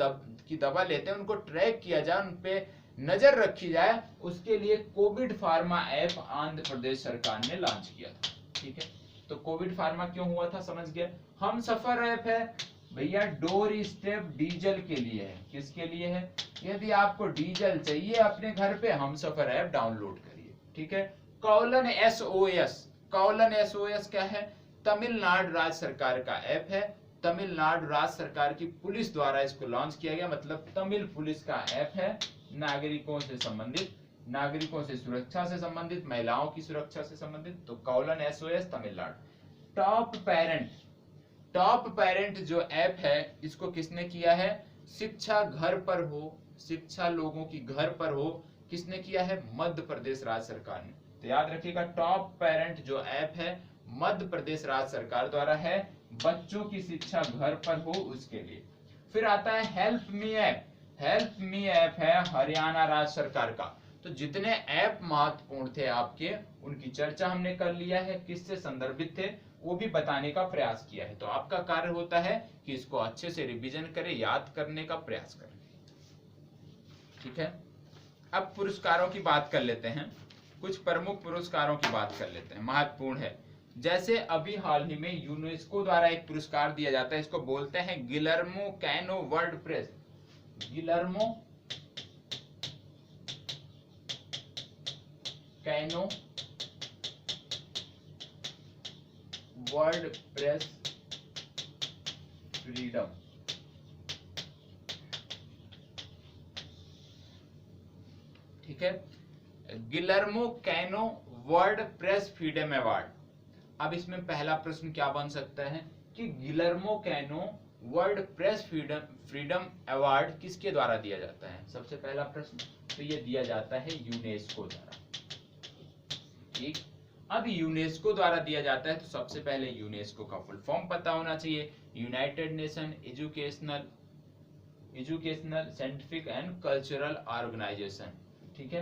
की दवा लेते हैं उनको ट्रैक किया जाए, उन पे नजर रखी जाए। उसके लिए Covid pharma app Andhra Pradesh सरकार ने लॉन्च किया था। ठीक है, तो कोविड फार्मा क्यों हुआ था समझ गए। हम सफर ऐप है भैया, डोर स्टेप डीजल के लिए है। किसके लिए है? यदि आपको डीजल चाहिए अपने घर पे, हम सफर ऐप डाउनलोड करिए। ठीक है, कॉलन SOS, कॉलन SOS क्या है? तमिलनाडु राज्य सरकार का ऐप है। तमिलनाडु राज्य सरकार की पुलिस द्वारा इसको लॉन्च किया गया, मतलब तमिल पुलिस का ऐप है। नागरिकों से संबंधित, नागरिकों से सुरक्षा से संबंधित, महिलाओं की सुरक्षा से संबंधित, तो colon SOS Tamil Nadu. Top parent, top parent जो ऐप है इसको किसने किया है? शिक्षा घर पर हो, शिक्षा लोगों की घर पर हो, किसने किया है? मध्य प्रदेश राज्य सरकार ने। तो याद रखिएगा, टॉप पेरेंट जो ऐप है मध्य प्रदेश राज्य सरकार द्वारा है, बच्चों की शिक्षा घर पर हो उसके लिए। फिर आता है help me app. Help me app है हरियाणा राज्य सरकार का। तो जितने ऐप महत्वपूर्ण थे आपके, उनकी चर्चा हमने कर लिया है, किससे संदर्भित थे वो भी बताने का प्रयास किया है। तो आपका कार्य होता है कि इसको अच्छे से रिवीजन करें, याद करने का प्रयास करें। ठीक है, अब पुरस्कारों की बात कर लेते हैं। कुछ प्रमुख पुरस्कारों की बात कर लेते हैं, महत्वपूर्ण है। जैसे अभी हाल ही में यूनेस्को द्वारा एक पुरस्कार दिया जाता है, इसको बोलते हैं Guillermo canoe world press. Guillermo canoe world press freedom. ठीक है, Guillermo canoe world press freedom award. अब इसमें पहला प्रश्न क्या बन सकता है कि Guillermo canoe world press freedom award किसके द्वारा दिया जाता है? सबसे पहला प्रश्न तो ये दिया जाता है यूनेस्को द्वारा। ठीक, अब यूनेस्को द्वारा दिया जाता है तो सबसे पहले यूनेस्को का फुल फॉर्म पता होना चाहिए, United Nation Educational Scientific and Cultural Organization. ठीक है,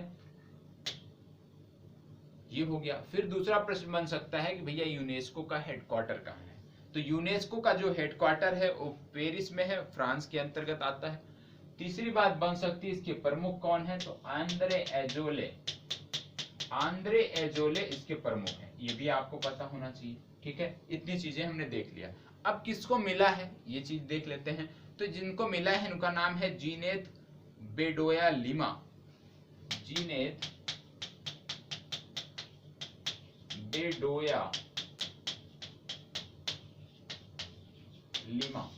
ये हो गया। फिर दूसरा प्रश्न बन सकता है कि भैया यूनेस्को का हेडक्वार्टर कहाँ है? तो यूनेस्को का जो हेडक्वार्टर है वो पेरिस में है, फ्रांस के अंतर्गत आता है। तीसरी बात बन सकती है इसके प्रमुख कौन है? तो आंद्रे एजोले इसके प्रमुख हैं, ये भी आपको पता होना चाहिए। ठीक है, इतनी चीजें हमने देख लिया। अब किसको मिला है ये चीज देख लेते हैं। तो जिनको मिला है उनका नाम है जीनेत बेडोया लिमा। जीनेत बेडोया लिमा।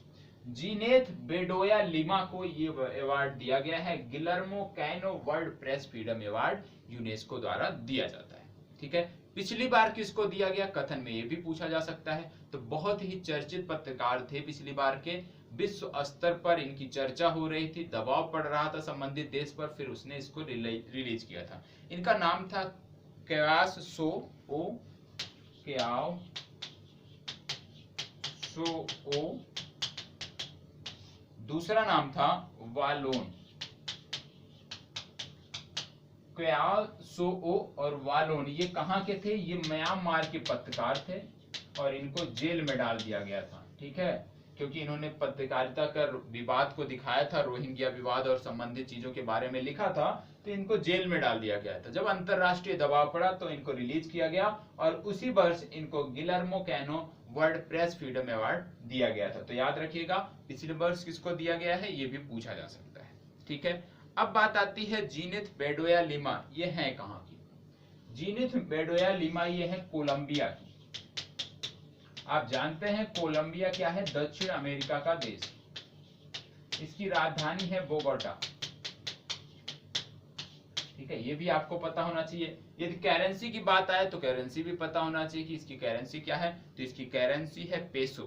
जीनेत बेडोया लिमा को ये अवार्ड दिया गया है, Guillermo canoe world press freedom award UNESCO द्वारा दिया जाता है। ठीक है, पिछली बार किसको दिया गया कथन में ये भी पूछा जा सकता है। तो बहुत ही चर्चित पत्रकार थे पिछली बार के, विश्व स्तर पर इनकी चर्चा हो रही थी, दबाव पड़ रहा था संबंधित देश पर, फिर उसने इसको रिलीज किया था। इनका नाम था क्याओसो दूसरा नाम था वालोन। क्याओसो और वालोन ये कहाँ के थे? ये म्यांमार के पत्रकार थे और इनको जेल में डाल दिया गया था। ठीक है, क्योंकि इन्होंने पत्रकारिता कर विवाद को दिखाया था, रोहिंग्या विवाद और संबंधित चीजों के बारे में लिखा था, तो इनको जेल में डाल दिया गया था। जब अंतरराष्ट्रीय दबाव पड़ा तो इनको रिलीज किया गया और उसी वर्ष इनको Guillermo canoe world press freedom award दिया गया था। तो याद रखिएगा पिछले वर्ष किसको दिया गया है ये भी पूछा जा सकता है। ठीक है, अब बात आती है जीनेत बेडोया लिमा, ये है कहाँ की? जीनेत बेडोया लिमा ये है कोलंबिया की। आप जानते हैं कोलंबिया क्या है? दक्षिण अमेरिका का देश। इसकी राजधानी है बोगोटा। ठीक है, ये भी आपको पता होना चाहिए। यदि करेंसी की बात आए तो करेंसी भी पता होना चाहिए कि इसकी करेंसी क्या है। तो इसकी करेंसी है पेसो।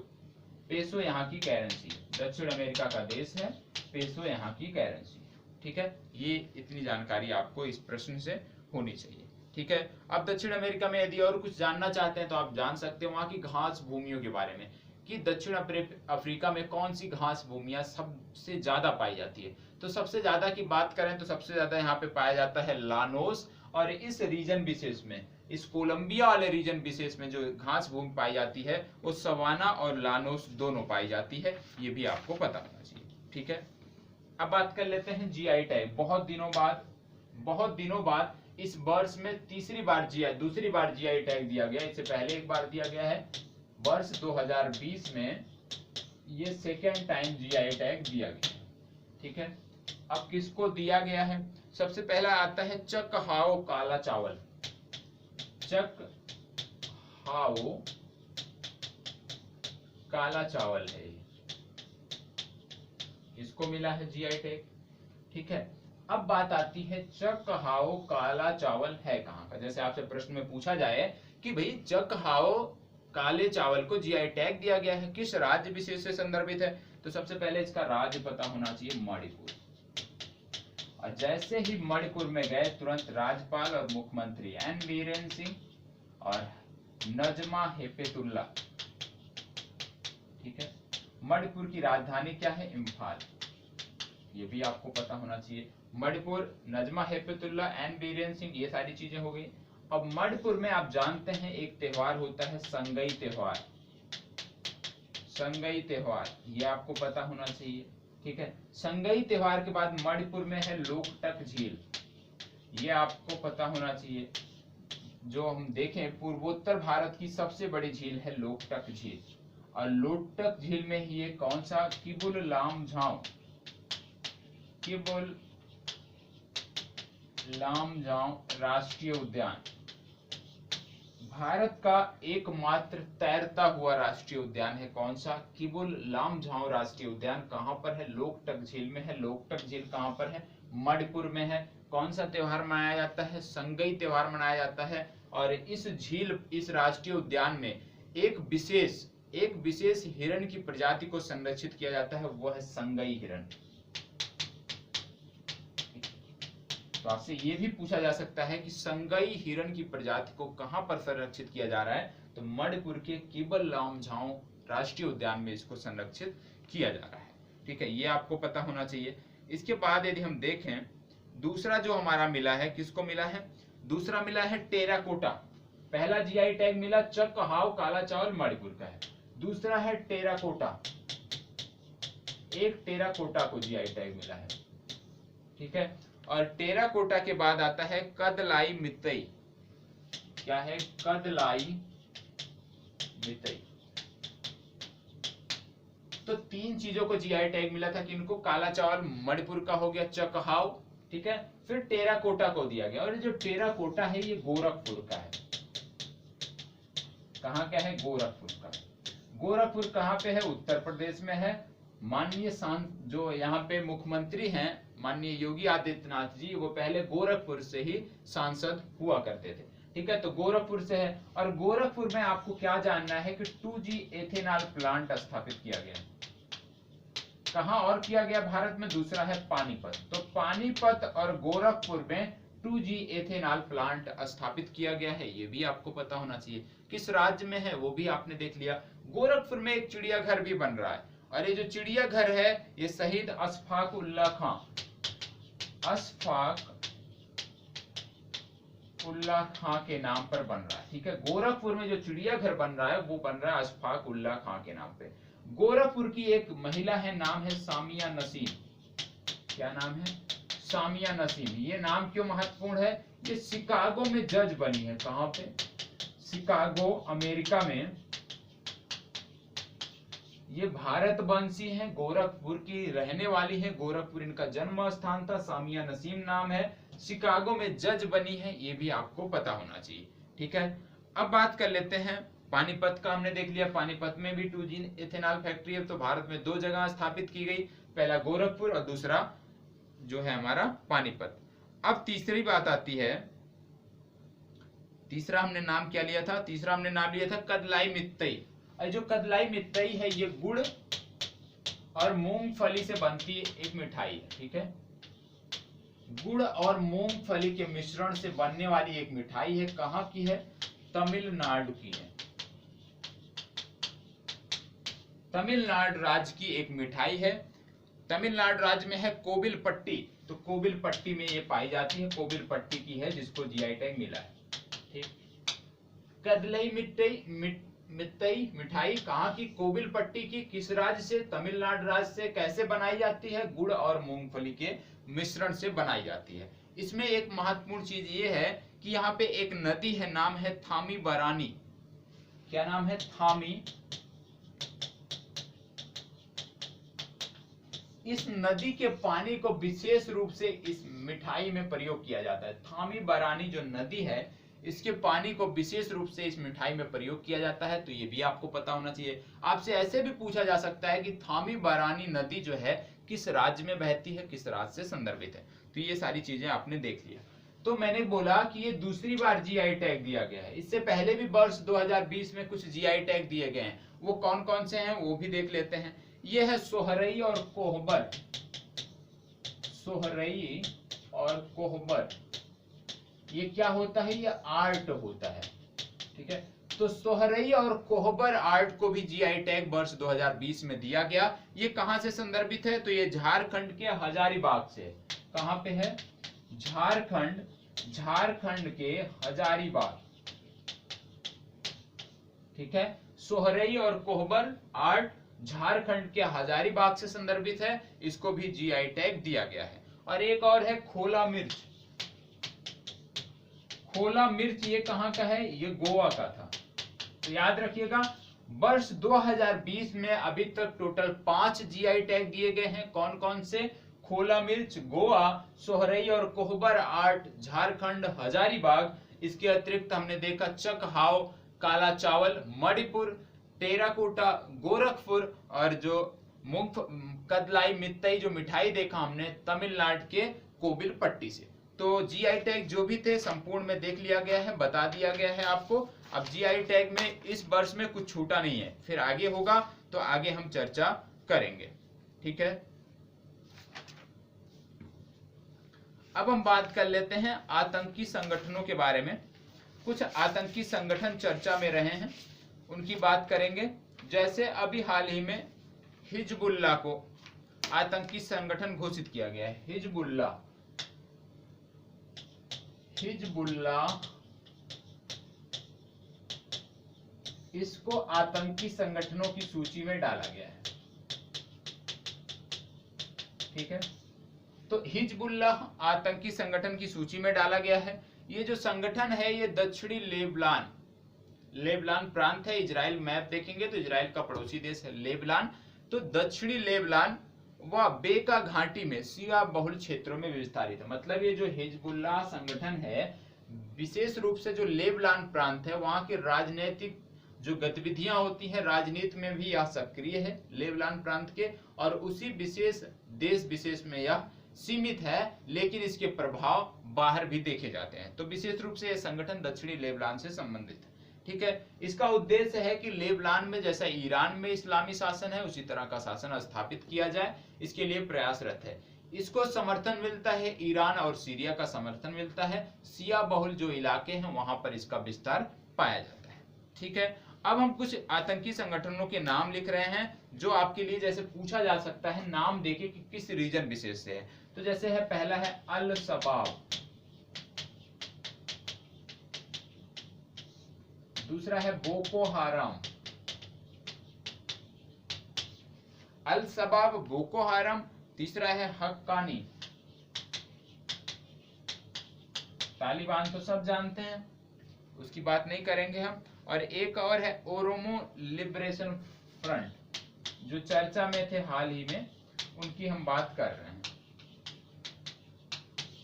पेसो यहाँ की करेंसी, दक्षिण अमेरिका का देश है, पेसो यहाँ की करेंसी। ठीक है, ये इतनी जानकारी आपको इस प्रश्न से होनी चाहिए। ठीक है, अब दक्षिण अमेरिका में यदि और कुछ जानना चाहते हैं तो आप जान सकते हैं वहां की घास भूमियों के बारे में, कि दक्षिण अफ्रीका में कौन सी घास भूमियां सबसे ज्यादा पाई जाती है। तो सबसे ज्यादा की बात करें तो सबसे ज्यादा यहाँ पे पाया जाता है लानोस, और इस रीजन विशेष में, इस कोलंबिया वाले रीजन विशेष में जो घास भूमि पाई जाती है वो सवाना और लानोस दोनों पाई जाती है, ये भी आपको पता होना चाहिए। ठीक है, अब बात कर लेते हैं जीआई टैग। बहुत दिनों बाद इस वर्ष में दूसरी बार जीआई टैग दिया गया। इससे पहले एक बार दिया गया है वर्ष 2020 में, ये सेकेंड टाइम जीआई टैग दिया गया है। ठीक है, अब किसको दिया गया है? सबसे पहला आता है चक हाओ काला चावल। चक हाओ काला चावल है, इसको मिला है जीआई टैग। ठीक है, अब बात आती है चक हाओ काला चावल है कहाँ का। जैसे आपसे प्रश्न में पूछा जाए कि भाई चक हाओ काले चावल को जीआई टैग दिया गया है, किस राज्य विशेष से संदर्भित है? तो सबसे पहले इसका राज्य पता होना चाहिए, मणिपुर। और जैसे ही मणिपुर में गए तुरंत राज्यपाल और मुख्यमंत्री एन बीरेन सिंह और नजमा हेपतुल्ला, ठीक है। मणिपुर की राजधानी क्या है? इम्फाल, ये भी आपको पता होना चाहिए। मणिपुर, नजमा हेपतुल्ला, एन बीरेन सिंह, ये सारी चीजें हो गई। अब मणिपुर में आप जानते हैं एक त्योहार होता है संगई त्योहार, संगई त्योहार, ये आपको पता होना चाहिए, ठीक है। संगई त्योहार के बाद मणिपुर में है लोकटक झील, ये आपको पता होना चाहिए। जो हम देखें पूर्वोत्तर भारत की सबसे बड़ी झील है लोकटक झील, और लोकटक झील में ही ये कौन सा? किबुल लामझाओ, किबुल लामझाओ राष्ट्रीय उद्यान, भारत का एकमात्र तैरता हुआ राष्ट्रीय उद्यान है। कौन सा? किबुल लामझाओ राष्ट्रीय उद्यान। कहां पर है? लोकटक झील में है। लोकटक झील कहां पर है? मणिपुर में है। कौन सा त्योहार मनाया जाता है? संगई त्योहार मनाया जाता है। और इस झील, इस राष्ट्रीय उद्यान में एक विशेष हिरण की प्रजाति को संरक्षित किया जाता है, वो है संगई हिरण। तो आपसे ये भी पूछा जा सकता है कि संगई हिरण की प्रजाति को कहां पर संरक्षित किया जा रहा है? तो मणिपुर के किबुल लामझाओ राष्ट्रीय उद्यान में इसको संरक्षित किया जा रहा है, ठीक है। ये आपको पता होना चाहिए। इसके बाद यदि हम देखें, दूसरा जो हमारा मिला है, किसको मिला है? दूसरा मिला है टेराकोटा। पहला जीआई टैग मिला चक हाव काला चावल, मणिपुर का है। दूसरा है टेराकोटा, एक टेराकोटा को जीआई टैग मिला है, ठीक है। और टेराकोटा के बाद आता है कदलाई मितई। क्या है? कदलाई मितई। तो तीन चीजों को जीआई टैग मिला था कि इनको काला चावल मणिपुर का हो गया, चकहाव, ठीक है। फिर टेराकोटा को दिया गया, और जो टेराकोटा है ये गोरखपुर का है। कहाँ का है? गोरखपुर का। गोरखपुर कहाँ पे है? उत्तर प्रदेश में है। माननीय जो यहाँ पे मुख्यमंत्री हैं माननीय योगी आदित्यनाथ जी, वो पहले गोरखपुर से ही सांसद हुआ करते थे, ठीक है। तो गोरखपुर से है। और गोरखपुर में आपको क्या जानना है कि 2G एथेनॉल प्लांट स्थापित किया गया। कहां और किया गया भारत में? दूसरा है पानीपत। तो पानीपत और गोरखपुर में 2G एथेनॉल प्लांट स्थापित किया गया है, ये भी आपको पता होना चाहिए। किस राज्य में है वो भी आपने देख लिया। गोरखपुर में एक चिड़ियाघर भी बन रहा है, और ये जो चिड़ियाघर है ये शहीद अशफाक उल्लाह खां, अशफाक उल्लाह खां के नाम पर बन रहा है, ठीक है। गोरखपुर में जो चिड़ियाघर बन रहा है वो बन रहा है अशफाक उल्लाह खां के नाम पे। गोरखपुर की एक महिला है, नाम है सामिया नसीम। क्या नाम है? सामिया नसीम। ये नाम क्यों महत्वपूर्ण है? ये शिकागो में जज बनी है। कहां पे? शिकागो, अमेरिका में। ये भारतवंशी है, गोरखपुर की रहने वाली है, गोरखपुर इनका जन्म स्थान था। सामिया नसीम नाम है, शिकागो में जज बनी है, ये भी आपको पता होना चाहिए, ठीक है। अब बात कर लेते हैं पानीपत का। हमने देख लिया पानीपत में भी 2G एथेनॉल फैक्ट्री है। तो भारत में दो जगह स्थापित की गई, पहला गोरखपुर और दूसरा जो है हमारा पानीपत। अब तीसरी बात आती है, तीसरा हमने नाम क्या लिया था? तीसरा हमने नाम लिया था कदलाई मित्तई। और जो कदलाई मित्तई है ये गुड़ और मूंगफली से बनती एक मिठाई है, ठीक है। गुड़ और मूंगफली के मिश्रण से बनने वाली एक मिठाई है। कहां की है? तमिलनाडु की है। तमिलनाडु राज्य की एक मिठाई है। तमिलनाडु राज्य में है कोविलपट्टी। तो कोविलपट्टी में ये पाई जाती है, कोविलपट्टी की है, जिसको जीआई टैग मिला है, ठीक। कदलाई मित्तई मिठाई कहाँ की? कोविलपट्टी की। किस राज्य से? तमिलनाडु राज्य से। कैसे बनाई जाती है? गुड़ और मूंगफली के मिश्रण से बनाई जाती है। इसमें एक महत्वपूर्ण चीज ये है कि यहाँ पे एक नदी है, नाम है थामी बरानी। क्या नाम है? थामी। इस नदी के पानी को विशेष रूप से इस मिठाई में प्रयोग किया जाता है। थामी बरानी जो नदी है, इसके पानी को विशेष रूप से इस मिठाई में प्रयोग किया जाता है। तो ये भी आपको पता होना चाहिए। आपसे ऐसे भी पूछा जा सकता है कि थामी बरानी नदी जो है किस राज्य में बहती है, किस राज्य से संदर्भित है। तो ये सारी चीजें आपने देख लिया। तो मैंने बोला कि ये दूसरी बार जीआई टैग दिया गया है। इससे पहले भी वर्ष 2020 में कुछ जीआई टैग दिए गए हैं। वो कौन कौन से हैं वो भी देख लेते हैं। ये है सोहरई और कोहबर। सोहरई और कोहबर, ये क्या होता है? ये आर्ट होता है। ठीक है, तो सोहरई और कोहबर आर्ट को भी जीआई टैग वर्ष 2020 में दिया गया। ये कहां से संदर्भित है? तो ये झारखंड के हजारीबाग से। कहां पे है? झारखंड के हजारीबाग। ठीक है, सोहरई और कोहबर आर्ट झारखंड के हजारीबाग से संदर्भित है, इसको भी जीआई टैग दिया गया है। और एक और है खोला मिर्च। खोला मिर्च ये कहां का है? ये गोवा का था। तो याद रखिएगा, वर्ष 2020 में अभी तक टोटल 5 जीआई टैग दिए गए हैं। कौन कौन से? खोला मिर्च गोवा, सोहरई और कोहबर आर्ट झारखंड हजारीबाग। इसके अतिरिक्त हमने देखा चकहाव, काला चावल मणिपुर, टेराकोटा गोरखपुर, और जो कदलाई मित्तई जो मिठाई देखा हमने तमिलनाडु के कोबिलपट्टी से। तो जीआई टैग जो भी थे संपूर्ण में देख लिया गया है, बता दिया गया है आपको। अब जीआई टैग में इस वर्ष में कुछ छूटा नहीं है, फिर आगे होगा तो आगे हम चर्चा करेंगे। ठीक है, अब हम बात कर लेते हैं आतंकी संगठनों के बारे में। कुछ आतंकी संगठन चर्चा में रहे हैं, उनकी बात करेंगे। जैसे अभी हाल ही में हिजबुल्लाह को आतंकी संगठन घोषित किया गया है। हिजबुल्लाह इसको आतंकी संगठनों की सूची में डाला गया है। ठीक है, तो हिजबुल्लाह आतंकी संगठन की सूची में डाला गया है। ये जो संगठन है ये दक्षिणी लेबनान प्रांत है। इजराइल मैप देखेंगे तो इजराइल का पड़ोसी देश है लेबनान। तो दक्षिणी लेबनान व बेका घाटी में शिया बहुल क्षेत्रों में विस्तारित है। मतलब ये जो हिजबुल्लाह संगठन है विशेष रूप से जो लेबनान प्रांत है वहां की राजनीतिक जो गतिविधियां होती हैं, राजनीति में भी यह सक्रिय है लेबनान प्रांत के, और उसी विशेष देश विशेष में यह सीमित है, लेकिन इसके प्रभाव बाहर भी देखे जाते हैं। तो विशेष रूप से यह संगठन दक्षिणी लेबनान से संबंधित है। ठीक है, इसका उद्देश्य है कि लेबनान में जैसा ईरान में इस्लामी शासन है उसी तरह का शासन स्थापित किया जाए, इसके लिए प्रयासरत है। इसको समर्थन मिलता है ईरान और सीरिया का समर्थन मिलता है। शिया बहुल जो इलाके हैं वहां पर इसका विस्तार पाया जाता है। ठीक है, अब हम कुछ आतंकी संगठनों के नाम लिख रहे हैं जो आपके लिए जैसे पूछा जा सकता है, नाम देके कि किस रीजन विशेष से है। तो जैसे है, पहला है अल शबाब, दूसरा है बोको हाराम। अल शबाब, बोको हाराम। तीसरा है हक्कानी, तालिबान तो सब जानते हैं, उसकी बात नहीं करेंगे हम। और एक और है ओरोमो लिबरेशन फ्रंट, जो चर्चा में थे हाल ही में, उनकी हम बात कर रहे हैं।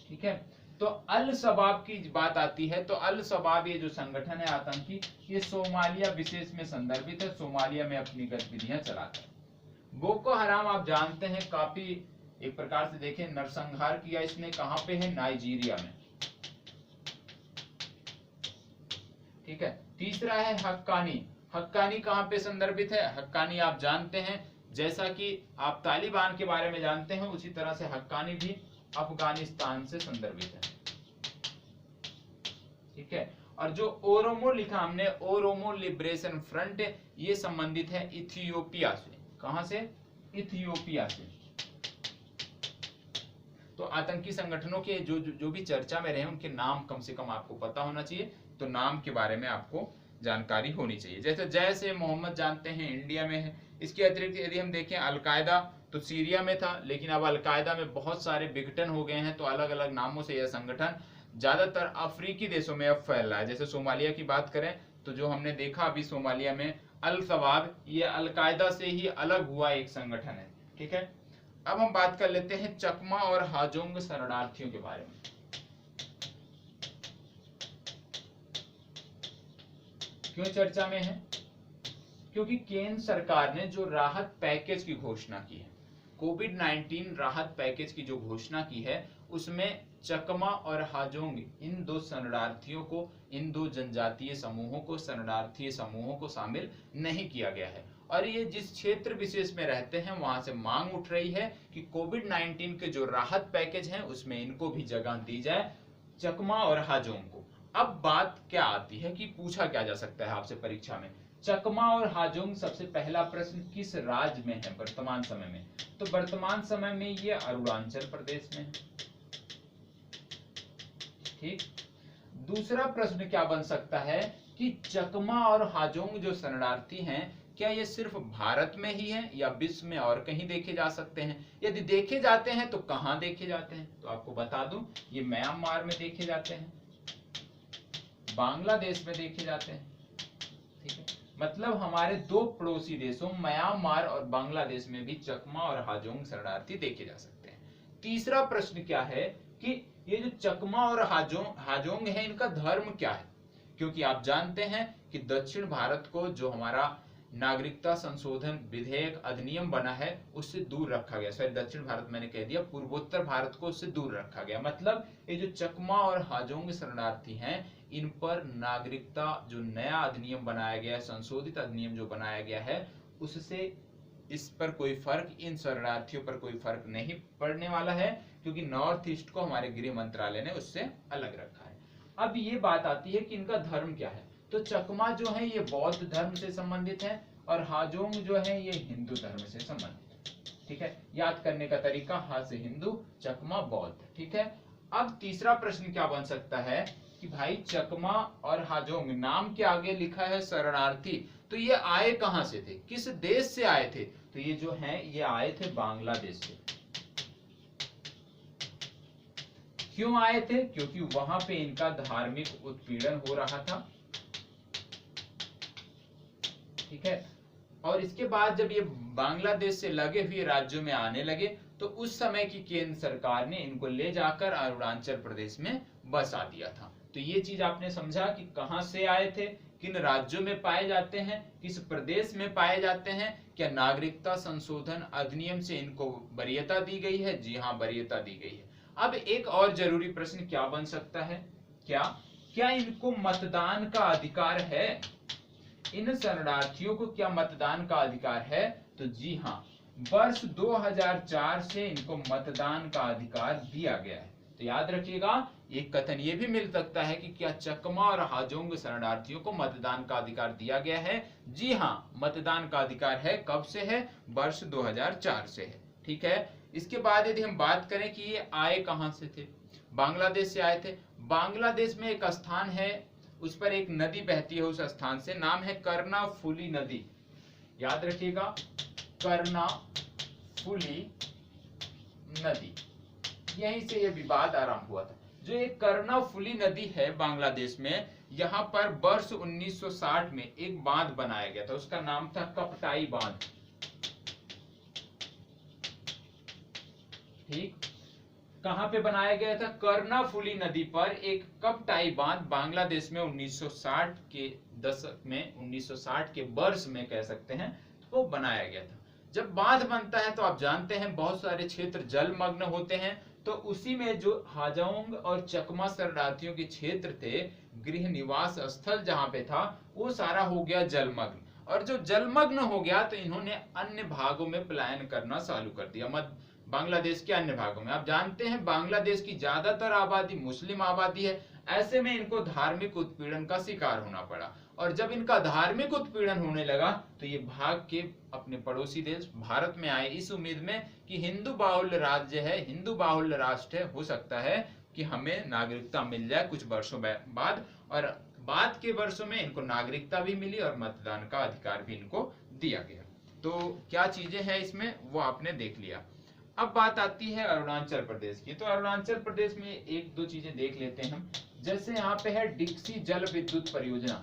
ठीक है, तो अल शबाब की बात आती है तो अल शबाब ये जो संगठन है आतंकी, ये सोमालिया विशेष में संदर्भित है, सोमालिया में अपनी गतिविधियां चलाता है। बोको हराम आप जानते हैं, काफी एक प्रकार से देखें नरसंहार किया इसने, कहां पे है? नाइजीरिया में। ठीक है, तीसरा है हक्कानी। हक्कानी कहां पे संदर्भित है? हक्कानी आप जानते हैं, जैसा कि आप तालिबान के बारे में जानते हैं उसी तरह से हक्कानी भी अफगानिस्तान से संदर्भित है। ठीक है, और जो ओरोमो लिखा हमने, ओरोमो लिबरेशन फ्रंट, ये संबंधित है इथियोपिया से। कहां से? इथियोपिया से। तो आतंकी संगठनों के जो भी चर्चा में रहे उनके नाम कम से कम आपको पता होना चाहिए, तो नाम के बारे में आपको जानकारी होनी चाहिए। जैसे जैश ए मोहम्मद जानते हैं, इंडिया में है। इसके अतिरिक्त यदि हम देखें अलकायदा, तो सीरिया में था, लेकिन अब अलकायदा में बहुत सारे विघटन हो गए हैं, तो अलग अलग नामों से यह संगठन ज्यादातर अफ्रीकी देशों में अब फैल रहा है। जैसे सोमालिया की बात करें तो जो हमने देखा अभी सोमालिया में अल शबाब, ये अलकायदा से ही अलग हुआ एक संगठन है। ठीक है, अब हम बात कर लेते हैं चकमा और हाजोंग शरणार्थियों के बारे में। क्यों चर्चा में है? क्योंकि केंद्र सरकार ने जो राहत पैकेज की घोषणा की है, कोविड-19 राहत पैकेज की जो घोषणा की है, उसमें चकमा और हाजोंग इन दो शरणार्थियों को, इन दो जनजातीय समूहों को, शरणार्थी समूहों को शामिल नहीं किया गया है। और ये जिस क्षेत्र विशेष में रहते हैं वहां से मांग उठ रही है कि कोविड-19 के जो राहत पैकेज हैं उसमें इनको भी जगह दी जाए, चकमा और हाजोंग को। अब बात क्या आती है कि पूछा क्या जा सकता है आपसे परीक्षा में, चकमा और हाजोंग सबसे पहला प्रश्न किस राज्य में है वर्तमान समय में, तो वर्तमान समय में ये अरुणाचल प्रदेश में है। ठीक, दूसरा प्रश्न क्या बन सकता है कि चकमा और हाजोंग जो शरणार्थी हैं क्या ये सिर्फ भारत में ही है या विश्व में और कहीं देखे जा सकते हैं, यदि देखे जाते हैं तो कहां देखे जाते हैं, तो आपको बता दूं ये म्यांमार में देखे जाते हैं, बांग्लादेश में देखे जाते हैं। ठीक है, मतलब हमारे दो पड़ोसी देशों म्यांमार और बांग्लादेश में भी चकमा और हाजोंग शरणार्थी देखे जा सकते हैं। तीसरा प्रश्न क्या है कि ये जो चकमा और हाजोंग है इनका धर्म क्या है, क्योंकि आप जानते हैं कि दक्षिण भारत को जो हमारा नागरिकता संशोधन विधेयक अधिनियम बना है उससे दूर रखा गया, सॉरी दक्षिण भारत मैंने कह दिया, पूर्वोत्तर भारत को उससे दूर रखा गया। मतलब ये जो चकमा और हाजोंग शरणार्थी हैं इन पर नागरिकता जो नया अधिनियम बनाया गया है, संशोधित अधिनियम जो बनाया गया है उससे इस पर कोई फर्क, इन शरणार्थियों पर कोई फर्क नहीं पड़ने वाला है, क्योंकि नॉर्थ ईस्ट को हमारे गृह मंत्रालय ने उससे अलग रखा है। अब ये बात आती है कि इनका धर्म क्या है, तो चकमा जो है ये बौद्ध धर्म से संबंधित है और हाजोंग जो है ये हिंदू धर्म से संबंधित है। ठीक है, याद करने का तरीका, हा से हिंदू, चकमा बौद्ध। ठीक है, अब तीसरा प्रश्न क्या बन सकता है कि भाई चकमा और हाजोंग नाम के आगे लिखा है शरणार्थी, तो ये आए कहां से थे, किस देश से आए थे, तो ये जो है ये आए थे बांग्लादेश से। क्यों आए थे, क्योंकि वहां पे इनका धार्मिक उत्पीड़न हो रहा था। ठीक है, और इसके बाद जब ये बांग्लादेश से लगे हुए राज्यों में आने लगे तो उस समय की केंद्र सरकार ने इनको ले जाकर अरुणाचल प्रदेश में बसा दिया था। तो ये चीज आपने समझा कि कहां से आए थे, किन राज्यों में पाए जाते हैं, किस प्रदेश में पाए जाते हैं, क्या नागरिकता संशोधन अधिनियम से इनको वरीयता दी गई है, जी हाँ वरीयता दी गई है। अब एक और जरूरी प्रश्न क्या बन सकता है, क्या इनको मतदान का अधिकार है, इन शरणार्थियों को क्या मतदान का अधिकार है, तो जी हाँ वर्ष 2004 से इनको मतदान का अधिकार दिया गया है। तो याद रखिएगा, एक कथन ये भी मिल सकता है कि क्या चकमा और हाजोंग शरणार्थियों को मतदान का अधिकार दिया गया है, जी हाँ मतदान का अधिकार है। कब से है, वर्ष 2004 से है। ठीक है, इसके बाद यदि हम बात करें कि ये आए कहां से थे, बांग्लादेश से आए थे। बांग्लादेश में एक स्थान है, उस पर एक नदी बहती है, उस स्थान से नाम है कर्णफुली नदी, याद रखिएगा कर्णफुली नदी, यहीं से यह विवाद आरंभ हुआ था। जो ये कर्णफुली नदी है बांग्लादेश में, यहाँ पर वर्ष 1960 में एक बांध बनाया गया था, उसका नाम था कपटाई बांध। ठीक, कहां पे बनाया गया था, कर्णफुली नदी पर एक कपटाई बांध बांग्लादेश में 1960 के दशक में, 1960 के वर्ष में कह सकते हैं, वो बनाया गया था। जब बांध बनता है तो आप जानते हैं बहुत सारे क्षेत्र जलमग्न होते हैं, तो उसी में जो हाजोंग और चकमा शरणार्थियों के क्षेत्र थे, गृह निवास स्थल जहां पे था, वो सारा हो गया जलमग्न, और जो जलमग्न हो गया तो इन्होंने अन्य भागों में पलायन करना चालू कर दिया, बांग्लादेश के अन्य भागों में। आप जानते हैं बांग्लादेश की ज्यादातर आबादी मुस्लिम आबादी है, ऐसे में इनको धार्मिक उत्पीड़न का शिकार होना पड़ा, और जब इनका धार्मिक उत्पीड़न होने लगा तो ये भाग के अपने पड़ोसी देश भारत में आए, इस उम्मीद में कि हिंदू बाहुल्य राज्य है, हिंदू बाहुल्य राष्ट्र है, हो सकता है कि हमें नागरिकता मिल जाए कुछ वर्षों बाद, और बाद के वर्षों में इनको नागरिकता भी मिली और मतदान का अधिकार भी इनको दिया गया। तो क्या चीजें हैं इसमें वो आपने देख लिया। अब बात आती है अरुणाचल प्रदेश की, तो अरुणाचल प्रदेश में एक दो चीजें देख लेते हैं हम। जैसे यहाँ पे है डिक्सी जल विद्युत परियोजना,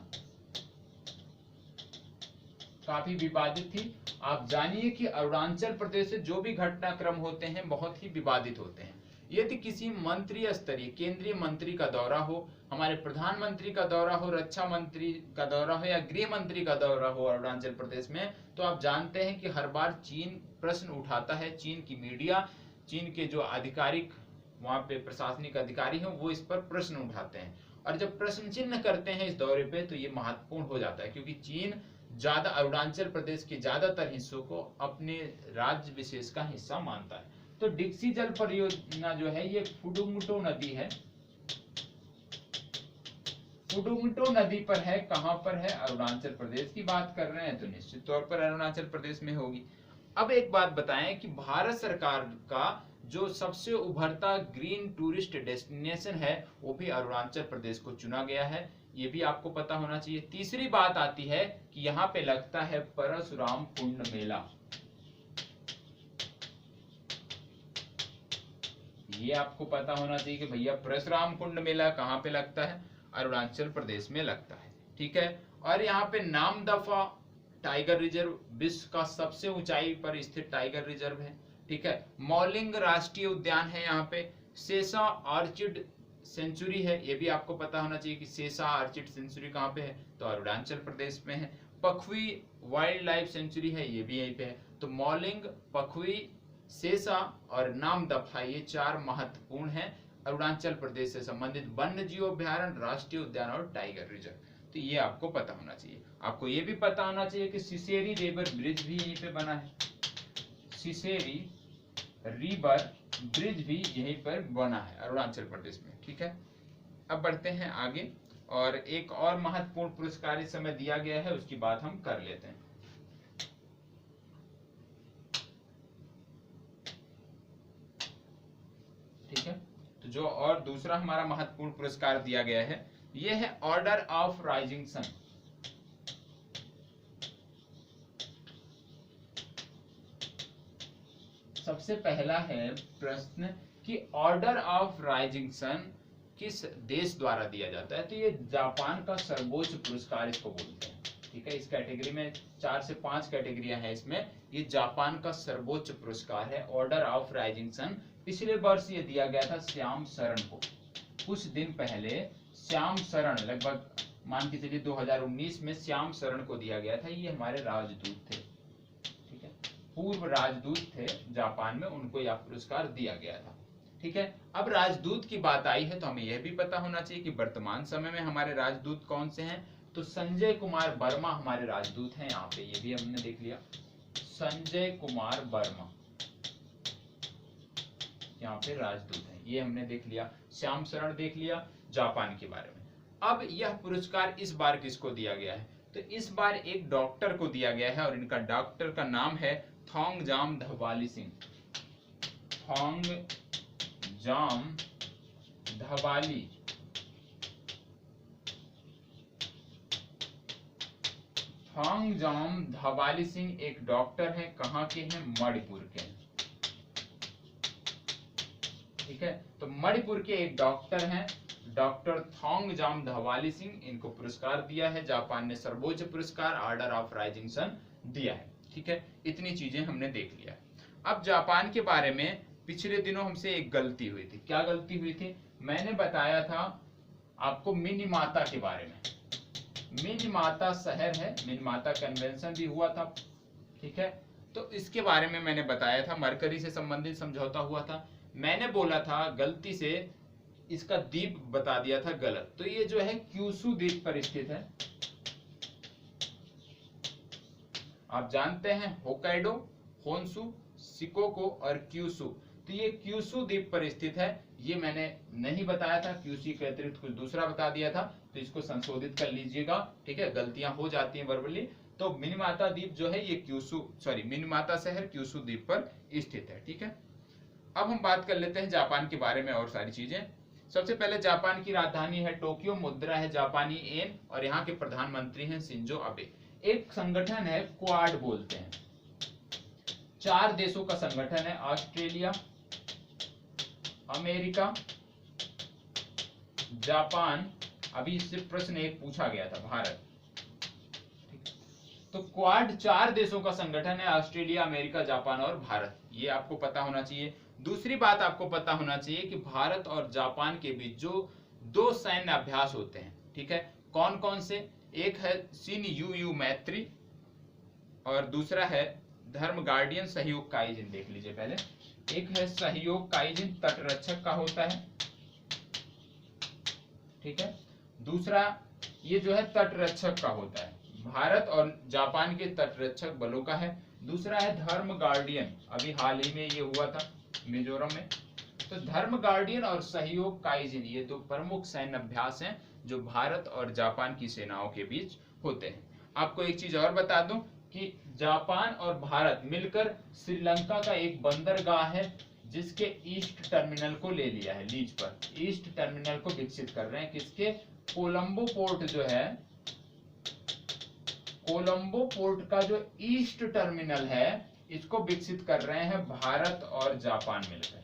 काफी विवादित थी। आप जानिए कि अरुणाचल प्रदेश से जो भी घटनाक्रम होते हैं बहुत ही विवादित होते हैं। यदि किसी मंत्री स्तरीय केंद्रीय मंत्री का दौरा हो, हमारे प्रधानमंत्री का दौरा हो, रक्षा मंत्री का दौरा हो या गृह मंत्री का दौरा हो अरुणाचल प्रदेश में, तो आप जानते हैं कि हर बार चीन प्रश्न उठाता है, चीन की मीडिया, चीन के जो आधिकारिक वहां पे प्रशासनिक अधिकारी हैं वो इस पर प्रश्न उठाते हैं, और जब प्रश्न चिन्ह करते हैं इस दौरे पे तो ये महत्वपूर्ण हो जाता है, क्योंकि चीन ज्यादा अरुणाचल प्रदेश के ज्यादातर हिस्सों को अपने राज्य विशेष का हिस्सा मानता है। तो डिक्सी जल परियोजना जो है ये फुडुंगटो नदी है, फुडुंगटो नदी पर है। कहां पर है? अरुणाचल प्रदेश की बात कर रहे हैं तो निश्चित तौर पर अरुणाचल प्रदेश में होगी। अब एक बात बताएं कि भारत सरकार का जो सबसे उभरता ग्रीन टूरिस्ट डेस्टिनेशन है वो भी अरुणाचल प्रदेश को चुना गया है, ये भी आपको पता होना चाहिए। तीसरी बात आती है कि यहाँ पे लगता है परशुराम कुंड मेला, ये आपको पता होना चाहिए कि भैया परशुराम कुंड मेला कहाँ पे लगता है? अरुणाचल प्रदेश में लगता है, ठीक है। और यहाँ पे नामदफा टाइगर रिजर्व विश्व का सबसे ऊंचाई पर स्थित टाइगर रिजर्व है, ठीक है। मौलिंग राष्ट्रीय उद्यान है, यहाँ पे सेसा ऑर्चिड सेंचुरी है, ये भी आपको पता होना चाहिए कि सेसा ऑर्चिड सेंचुरी कहाँ पे है? तो अरुणाचल प्रदेश में है। पखवी वाइल्ड लाइफ सेंचुरी है, ये भी यहीं पे है। तो मौलिंग, पखवी, सेसा और नामदफा ये चार महत्वपूर्ण हैं अरुणाचल प्रदेश से संबंधित वन्य जीव अभ्यारण्य, राष्ट्रीय उद्यान और टाइगर रिजर्व। तो ये आपको पता होना चाहिए। आपको ये भी पता होना चाहिए कि सिसेरी रिवर ब्रिज भी यहीं पे बना है, सिसेरी रिवर ब्रिज भी यहीं पर बना है अरुणाचल प्रदेश में, ठीक है। अब बढ़ते हैं आगे और एक और महत्वपूर्ण पुरस्कार इस समय दिया गया है, उसकी बात हम कर लेते हैं। ठीक है, तो जो और दूसरा हमारा महत्वपूर्ण पुरस्कार दिया गया है ये है ऑर्डर ऑफ राइजिंग सन। सबसे पहला है प्रश्न कि ऑर्डर ऑफ राइजिंग सन किस देश द्वारा दिया जाता है? तो ये जापान का सर्वोच्च पुरस्कार इसको बोलते हैं, ठीक है। इस कैटेगरी में 4 से 5 कैटेगरियां हैं इसमें, ये जापान का सर्वोच्च पुरस्कार है ऑर्डर ऑफ राइजिंग सन। पिछले वर्ष ये दिया गया था श्याम शरण को, कुछ दिन पहले श्याम शरण, लगभग मान के चलिए 2019 में श्याम शरण को दिया गया था। ये हमारे राजदूत थे, ठीक है, पूर्व राजदूत थे जापान में, उनको यह पुरस्कार दिया गया था, ठीक है। अब राजदूत की बात आई है तो हमें यह भी पता होना चाहिए कि वर्तमान समय में हमारे राजदूत कौन से हैं। तो संजय कुमार वर्मा हमारे राजदूत हैं यहाँ पे, ये भी हमने देख लिया, संजय कुमार वर्मा यहाँ पे राजदूत हैं, ये हमने देख लिया। श्याम शरण देख लिया जापान के बारे में। अब यह पुरस्कार इस बार किसको दिया गया है? तो इस बार एक डॉक्टर को दिया गया है और इनका डॉक्टर का नाम है थोंगजाम धवाली सिंह, थोंगजाम धवाली। थोंगजाम धवाली सिंह एक डॉक्टर हैं, कहाँ के हैं? मणिपुर के, ठीक है। तो मणिपुर के एक डॉक्टर हैं, डॉक्टर थोंगजाम धवाली सिंह, इनको पुरस्कार दिया है जापान ने, सर्वोच्च पुरस्कार ऑर्डर ऑफ राइजिंग सन दिया है, ठीक है। इतनी चीजें हमने देख लिया। अब जापान के बारे में पिछले दिनों हमसे एक गलती हुई थी। क्या गलती हुई थी? मैंने बताया था आपको मिनीमाता के बारे में। मिनीमाता शहर है, मिनीमाता कन्वेंशन भी हुआ था, ठीक है। तो इसके बारे में मैंने बताया था, मरकरी से संबंधित समझौता हुआ था। मैंने बोला था गलती से इसका द्वीप बता दिया था गलत। तो ये जो है क्यूशू द्वीप पर स्थित है। आप जानते हैं होकाइडो, होन्शु, शिकोको और क्यूशू, तो ये क्यूशू द्वीप पर स्थित है। ये मैंने नहीं बताया था, क्यूशू के अतिरिक्त कुछ दूसरा बता दिया था, तो इसको संशोधित कर लीजिएगा, ठीक है। गलतियां हो जाती हैं वर्बली। तो मिनीमाता द्वीप जो है ये मिनीमाता शहर क्यूशू द्वीप पर स्थित है, ठीक है। अब हम बात कर लेते हैं जापान के बारे में और सारी चीजें। सबसे पहले जापान की राजधानी है टोक्यो, मुद्रा है जापानी येन और यहाँ के प्रधानमंत्री हैं शिंजो अबे। एक संगठन है क्वाड बोलते हैं, 4 देशों का संगठन है, ऑस्ट्रेलिया, अमेरिका, जापान। अभी इससे प्रश्न एक पूछा गया था, भारत। तो क्वाड 4 देशों का संगठन है, ऑस्ट्रेलिया, अमेरिका, जापान और भारत, ये आपको पता होना चाहिए। दूसरी बात आपको पता होना चाहिए कि भारत और जापान के बीच जो 2 सैन्य अभ्यास होते हैं, ठीक है, कौन कौन से? एक है शिन यू मैत्री और दूसरा है धर्म गार्डियन सहयोग काइजिन। देख लीजिए पहले, एक है सहयोग काइजिन, तटरक्षक का होता है, ठीक है। दूसरा ये जो है तटरक्षक का होता है, भारत और जापान के तटरक्षक बलों का है। दूसरा है धर्म गार्डियन, अभी हाल ही में ये हुआ था मिजोरम में। तो धर्म गार्डियन और सहयोग काइजिन, ये दो प्रमुख सैन्य अभ्यास हैं जो भारत और जापान की सेनाओं के बीच होते हैं। आपको एक चीज और बता दूं कि जापान और भारत मिलकर श्रीलंका का एक बंदरगाह है जिसके ईस्ट टर्मिनल को ले लिया है लीज पर। ईस्ट टर्मिनल को विकसित कर रहे हैं किसके? कोलंबो पोर्ट जो है, कोलंबो पोर्ट का जो ईस्ट टर्मिनल है इसको विकसित कर रहे हैं भारत और जापान मिलकर।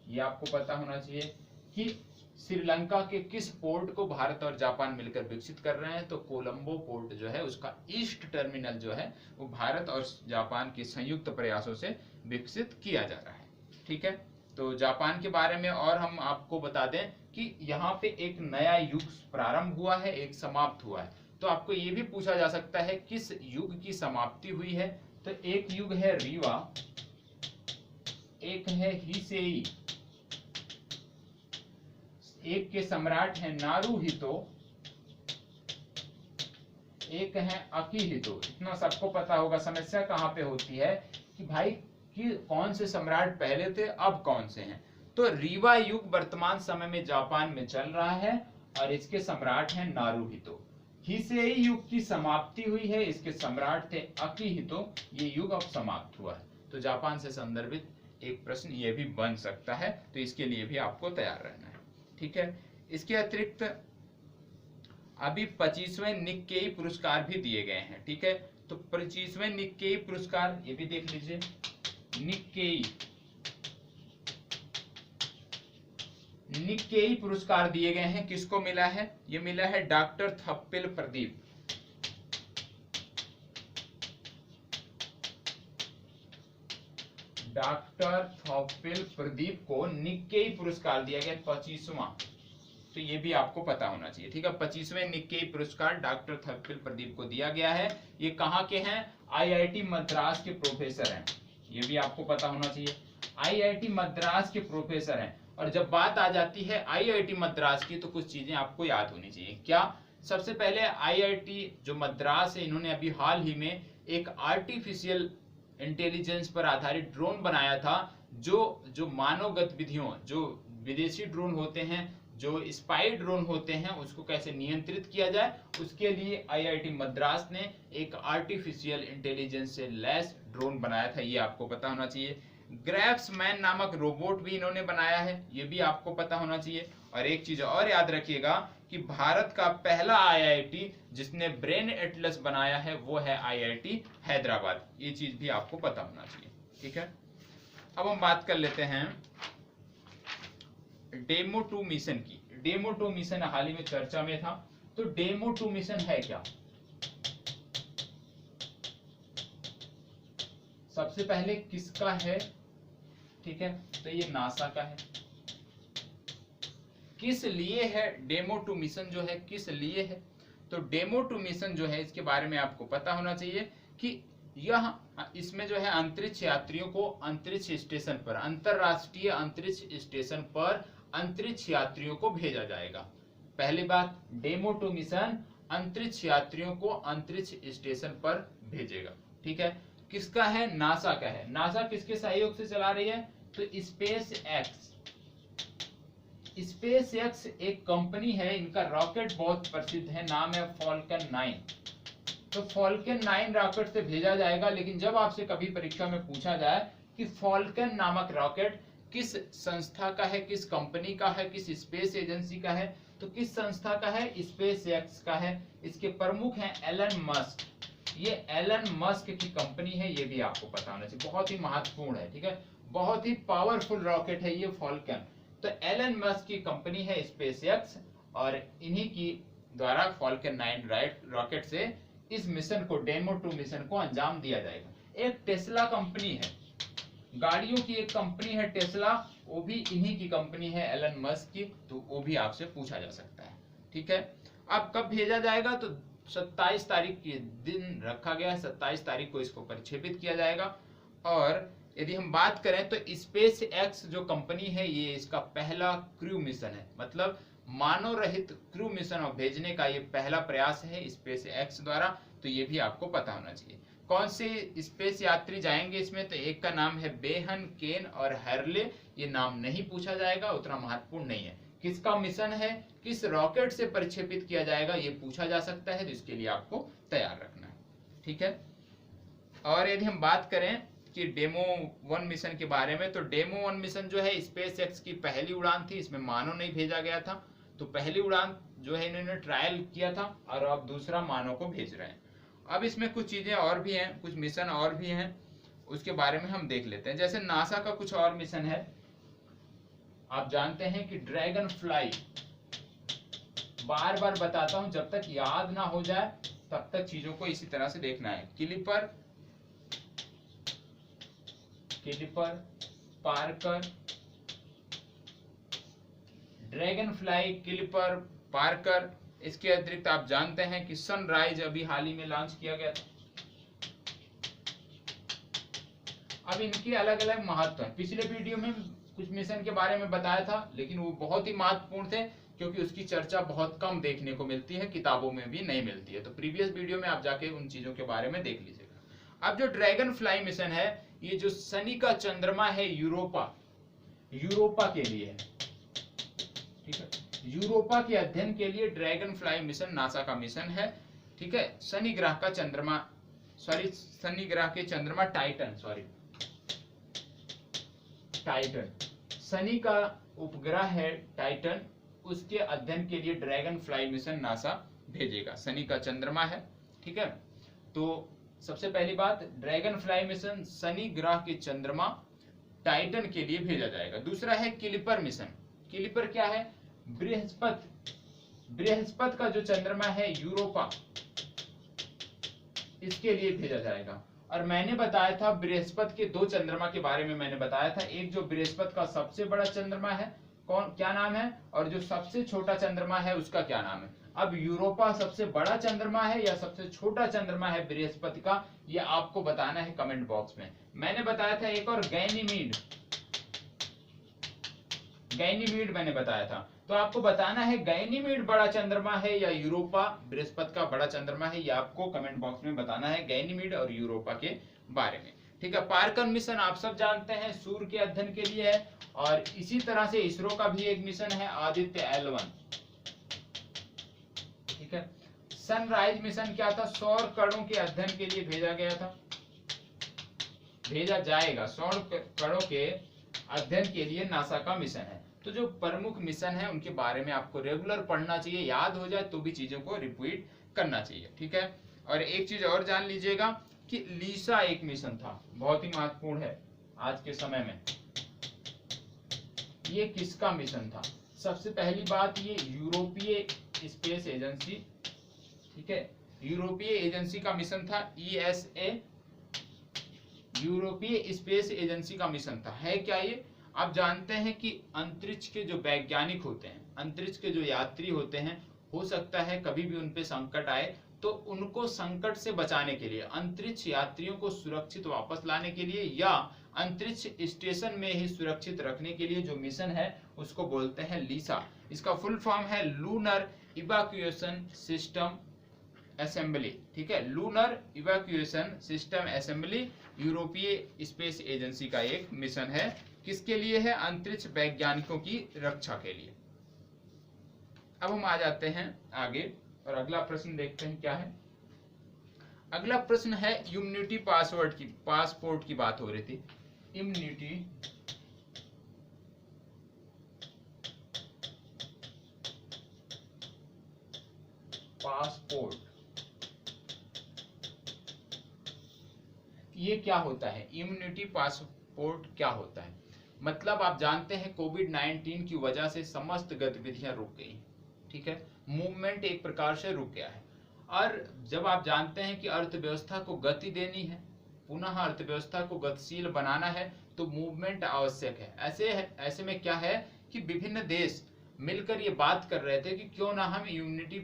ये आपको पता होना चाहिए कि श्रीलंका के किस पोर्ट को भारत और जापान मिलकर विकसित कर रहे हैं। तो कोलंबो पोर्ट जो है उसका ईस्ट टर्मिनल जो है वो भारत और जापान के संयुक्त प्रयासों से विकसित किया जा रहा है। ठीक है, तो जापान के बारे में और हम आपको बता दें कि यहाँ पे एक नया युग प्रारंभ हुआ है, एक समाप्त हुआ है। तो आपको ये भी पूछा जा सकता है किस युग की समाप्ति हुई है। तो एक युग है रीवा, एक है हिसेई, एक के सम्राट है नारुहितो, एक है अकिहितो। इतना सबको पता होगा। समस्या कहां पे होती है कि भाई कि कौन से सम्राट पहले थे, अब कौन से हैं। तो रीवा युग वर्तमान समय में जापान में चल रहा है और इसके सम्राट हैं नारुहितो। हिसेई युग की समाप्ति हुई है, इसके सम्राट थे अकिहितो। ये युग अब समाप्त हुआ है। तो जापान से संदर्भित एक प्रश्न ये भी बन सकता है, तो इसके लिए भी आपको तैयार रहना है। ठीक है, इसके अतिरिक्त अभी 25वें निक्केई पुरस्कार भी दिए गए हैं। ठीक है, तो 25वें निक्केई पुरस्कार ये भी देख लीजिए। निक्केई पुरस्कार दिए गए हैं, किसको मिला है? ये मिला है डॉक्टर थप्पिल प्रदीप। डॉक्टर थप्पिल प्रदीप को निक्केई पुरस्कार दिया गया 25वां। तो ये भी आपको पता होना चाहिए। ठीक है, 25वें निक्केई पुरस्कार डॉक्टर थप्पिल प्रदीप को दिया गया है। ये कहाँ के हैं? आईआईटी मद्रास के प्रोफेसर हैं। ये भी आपको पता होना चाहिए, आईआईटी मद्रास के प्रोफेसर हैं। और जब बात आ जाती है आईआईटी मद्रास की तो कुछ चीजें आपको याद होनी चाहिए। क्या? सबसे पहले आईआईटी जो मद्रास है, इन्होंने अभी हाल ही में एक आर्टिफिशियल इंटेलिजेंस पर आधारित ड्रोन बनाया था जो मानव गतिविधियों, जो विदेशी ड्रोन होते हैं, जो स्पाई ड्रोन होते हैं, उसको कैसे नियंत्रित किया जाए, उसके लिए आईआईटी मद्रास ने एक आर्टिफिशियल इंटेलिजेंस से लैस ड्रोन बनाया था। ये आपको पता होना चाहिए। ग्रैफ्समैन नामक रोबोट भी इन्होंने बनाया है, ये भी आपको पता होना चाहिए। और एक चीज और याद रखिएगा कि भारत का पहला आईआईटी जिसने ब्रेन एटलस बनाया है वो है आईआईटी हैदराबाद। ये चीज भी आपको पता होना चाहिए। ठीक है, अब हम बात कर लेते हैं डेमो 2 मिशन की। डेमो 2 मिशन हाल ही में चर्चा में था। तो डेमो 2 मिशन है क्या? सबसे पहले किसका है? ठीक है, तो ये नासा का है। किस लिए है डेमो 2 मिशन जो है, किस लिए है? तो डेमो 2 मिशन जो है इसके बारे में आपको पता होना चाहिए कि यह इसमें जो है अंतरिक्ष यात्रियों को अंतरिक्ष स्टेशन पर, अंतरराष्ट्रीय अंतरिक्ष स्टेशन पर अंतरिक्ष यात्रियों को भेजा जाएगा। पहली बात, डेमो 2 मिशन अंतरिक्ष यात्रियों को अंतरिक्ष स्टेशन पर भेजेगा। ठीक है, किसका है? नासा का है। नासा किसके सहयोग से चला रही है? तो स्पेस एक्स। स्पेस एक्स एक कंपनी है, इनका रॉकेट बहुत प्रसिद्ध है, नाम है फॉल्कन 9। तो फॉल्कन 9 रॉकेट से भेजा जाएगा। लेकिन जब आपसे कभी परीक्षा में पूछा जाए कि फॉल्कन नामक रॉकेट किस संस्था का है, किस कंपनी का है, किस स्पेस एजेंसी का है, तो किस संस्था का है? स्पेस एक्स का है। इसके प्रमुख हैं एलन मस्क। ये एलन मस्क की कंपनी है, ये भी आपको पता होना चाहिए, बहुत ही महत्वपूर्ण है। ठीक है, बहुत ही पावरफुल रॉकेट है ये फॉल्कन। तो एलन मस्क की कंपनी है स्पेस एक्स और इन्हीं की द्वारा फॉल्कन 9 रॉकेट से इस मिशन को, डेमो 2 मिशन को अंजाम दिया जाएगा। एक टेस्ला कंपनी है, गाड़ियों की एक कंपनी है टेस्ला, वो भी इन्हीं की कंपनी है एलन मस्क की। तो वो भी आपसे पूछा जा सकता है। ठीक है, अब कब भेजा जाएगा? तो 27 तारीख के दिन रखा गया है, 27 तारीख को इसको प्रक्षेपित किया जाएगा। और यदि हम बात करें तो स्पेस एक्स जो कंपनी है, ये इसका पहला क्रू मिशन है। मतलब मानव रहित क्रू मिशन और भेजने का ये पहला प्रयास है स्पेस एक्स द्वारा, तो ये भी आपको पता होना चाहिए। कौन से स्पेस यात्री जाएंगे इसमें, तो एक का नाम है बेहन, केन और हर्ले। ये नाम नहीं पूछा जाएगा, उतना महत्वपूर्ण नहीं है। किसका मिशन है, किस रॉकेट से प्रक्षेपित किया जाएगा, ये पूछा जा सकता है, तो इसके लिए आपको तैयार रखना है। ठीक है। और यदि हम बात करें कि डेमो 1 मिशन के बारे में, तो डेमो 1 मिशन जो है स्पेस एक्स की पहली उड़ान थी, इसमें मानव नहीं भेजा गया था। तो पहली उड़ान जो है इन्होंने ट्रायल किया था और अब दूसरा मानव को भेज रहे हैं। अब इसमें कुछ चीजें और भी हैं, कुछ मिशन और भी हैं, उसके बारे में हम देख लेते हैं। जैसे नासा का कुछ और मिशन है, आप जानते हैं कि ड्रैगन फ्लाई, बार बार बताता हूं, जब तक याद ना हो जाए तब तक चीजों को इसी तरह से देखना है। Clipper, Parker, dragon fly, clipper, Parker. इसके अतिरिक्त आप जानते हैं कि सनराइज अभी हाल ही में लॉन्च किया गया था। अब इनके अलग अलग महत्व हैं। पिछले वीडियो में कुछ मिशन के बारे में बताया था, लेकिन वो बहुत ही महत्वपूर्ण थे क्योंकि उसकी चर्चा बहुत कम देखने को मिलती है, किताबों में भी नहीं मिलती है। तो प्रीवियस वीडियो में आप जाके उन चीजों के बारे में देख लीजिएगा। अब जो ड्रैगन फ्लाई मिशन है, ये जो शनि का चंद्रमा है यूरोपा के लिए है। ठीक है, यूरोपा के अध्ययन के लिए ड्रैगन फ्लाई मिशन नासा का मिशन है। ठीक है, शनि ग्रह के चंद्रमा टाइटन, शनि का उपग्रह है टाइटन, उसके अध्ययन के लिए ड्रैगन फ्लाई मिशन नासा भेजेगा। शनि का चंद्रमा है। ठीक है, तो सबसे पहली बात, ड्रैगन फ्लाई मिशन शनि ग्रह के चंद्रमा टाइटन के लिए भेजा जाएगा। दूसरा है क्लिपर मिशन। क्लिपर क्या है, बृहस्पति का जो चंद्रमा है यूरोपा, इसके लिए भेजा जाएगा। और मैंने बताया था बृहस्पति के 2 चंद्रमा के बारे में मैंने बताया था। एक जो बृहस्पति का सबसे बड़ा चंद्रमा है, क्या नाम है, और जो सबसे छोटा चंद्रमा है उसका क्या नाम है। अब यूरोपा सबसे बड़ा चंद्रमा है या सबसे छोटा चंद्रमा है बृहस्पति का, ये आपको बताना है कमेंट बॉक्स में। मैंने बताया था एक और गैनीमीड मैंने बताया था, तो आपको बताना है गैनीमीड बड़ा चंद्रमा है या यूरोपा बृहस्पति का बड़ा चंद्रमा है, ये आपको कमेंट बॉक्स में बताना है गैनीमीड और यूरोपा के बारे में। ठीक है, पार्कर मिशन आप सब जानते हैं सूर्य के अध्ययन के लिए है, और इसी तरह से इसरो का भी एक मिशन है आदित्य L1। ठीक है, सनराइज मिशन क्या था, सौर कणों के अध्ययन के लिए भेजा जाएगा। सौर कणों के अध्ययन के लिए नासा का मिशन है। तो जो प्रमुख मिशन है उनके बारे में आपको रेगुलर पढ़ना चाहिए, याद हो जाए तो भी चीजों को रिपीट करना चाहिए। ठीक है, और एक चीज और जान लीजिएगा कि लीसा एक मिशन था, बहुत ही महत्वपूर्ण है आज के समय में। ये किसका मिशन था, सबसे पहली बात, ये यूरोपीय स्पेस एजेंसी, ठीक है, यूरोपीय एजेंसी का मिशन था। ESA, यूरोपीय स्पेस एजेंसी का मिशन था। है क्या ये, आप जानते हैं कि अंतरिक्ष के जो वैज्ञानिक होते हैं, अंतरिक्ष के जो यात्री होते हैं, हो सकता है कभी भी उन पे संकट आए, तो उनको संकट से बचाने के लिए, अंतरिक्ष यात्रियों को सुरक्षित वापस लाने के लिए या अंतरिक्ष स्टेशन में ही सुरक्षित रखने के लिए जो मिशन है उसको बोलते हैं लीसा। इसका फुल फॉर्म है लूनर इवैक्यूएशन सिस्टम असेंबली। ठीक है, लूनर इवैक्यूएशन सिस्टम असेंबली यूरोपीय स्पेस एजेंसी का एक मिशन है। किसके लिए है, अंतरिक्ष वैज्ञानिकों की रक्षा के लिए। अब हम आ जाते हैं आगे और अगला प्रश्न देखते हैं क्या है। अगला प्रश्न है इम्यूनिटी पासपोर्ट की बात हो रही थी। इम्यूनिटी पासपोर्ट, ये क्या होता है, इम्यूनिटी पासपोर्ट क्या होता है। मतलब आप जानते हैं कोविड-19 की वजह से समस्त गतिविधियां रुक गई। ठीक है, मूवमेंट एक प्रकार से रुक गया है। और जब आप जानते हैं कि अर्थव्यवस्था को गति देनी है, पुनः अर्थव्यवस्था को गतिशील बनाना है, तो मूवमेंट आवश्यक है। ऐसे में क्या है कि विभिन्न देश मिलकर ये बात कर रहे थे कि क्यों ना हम इम्यूनिटी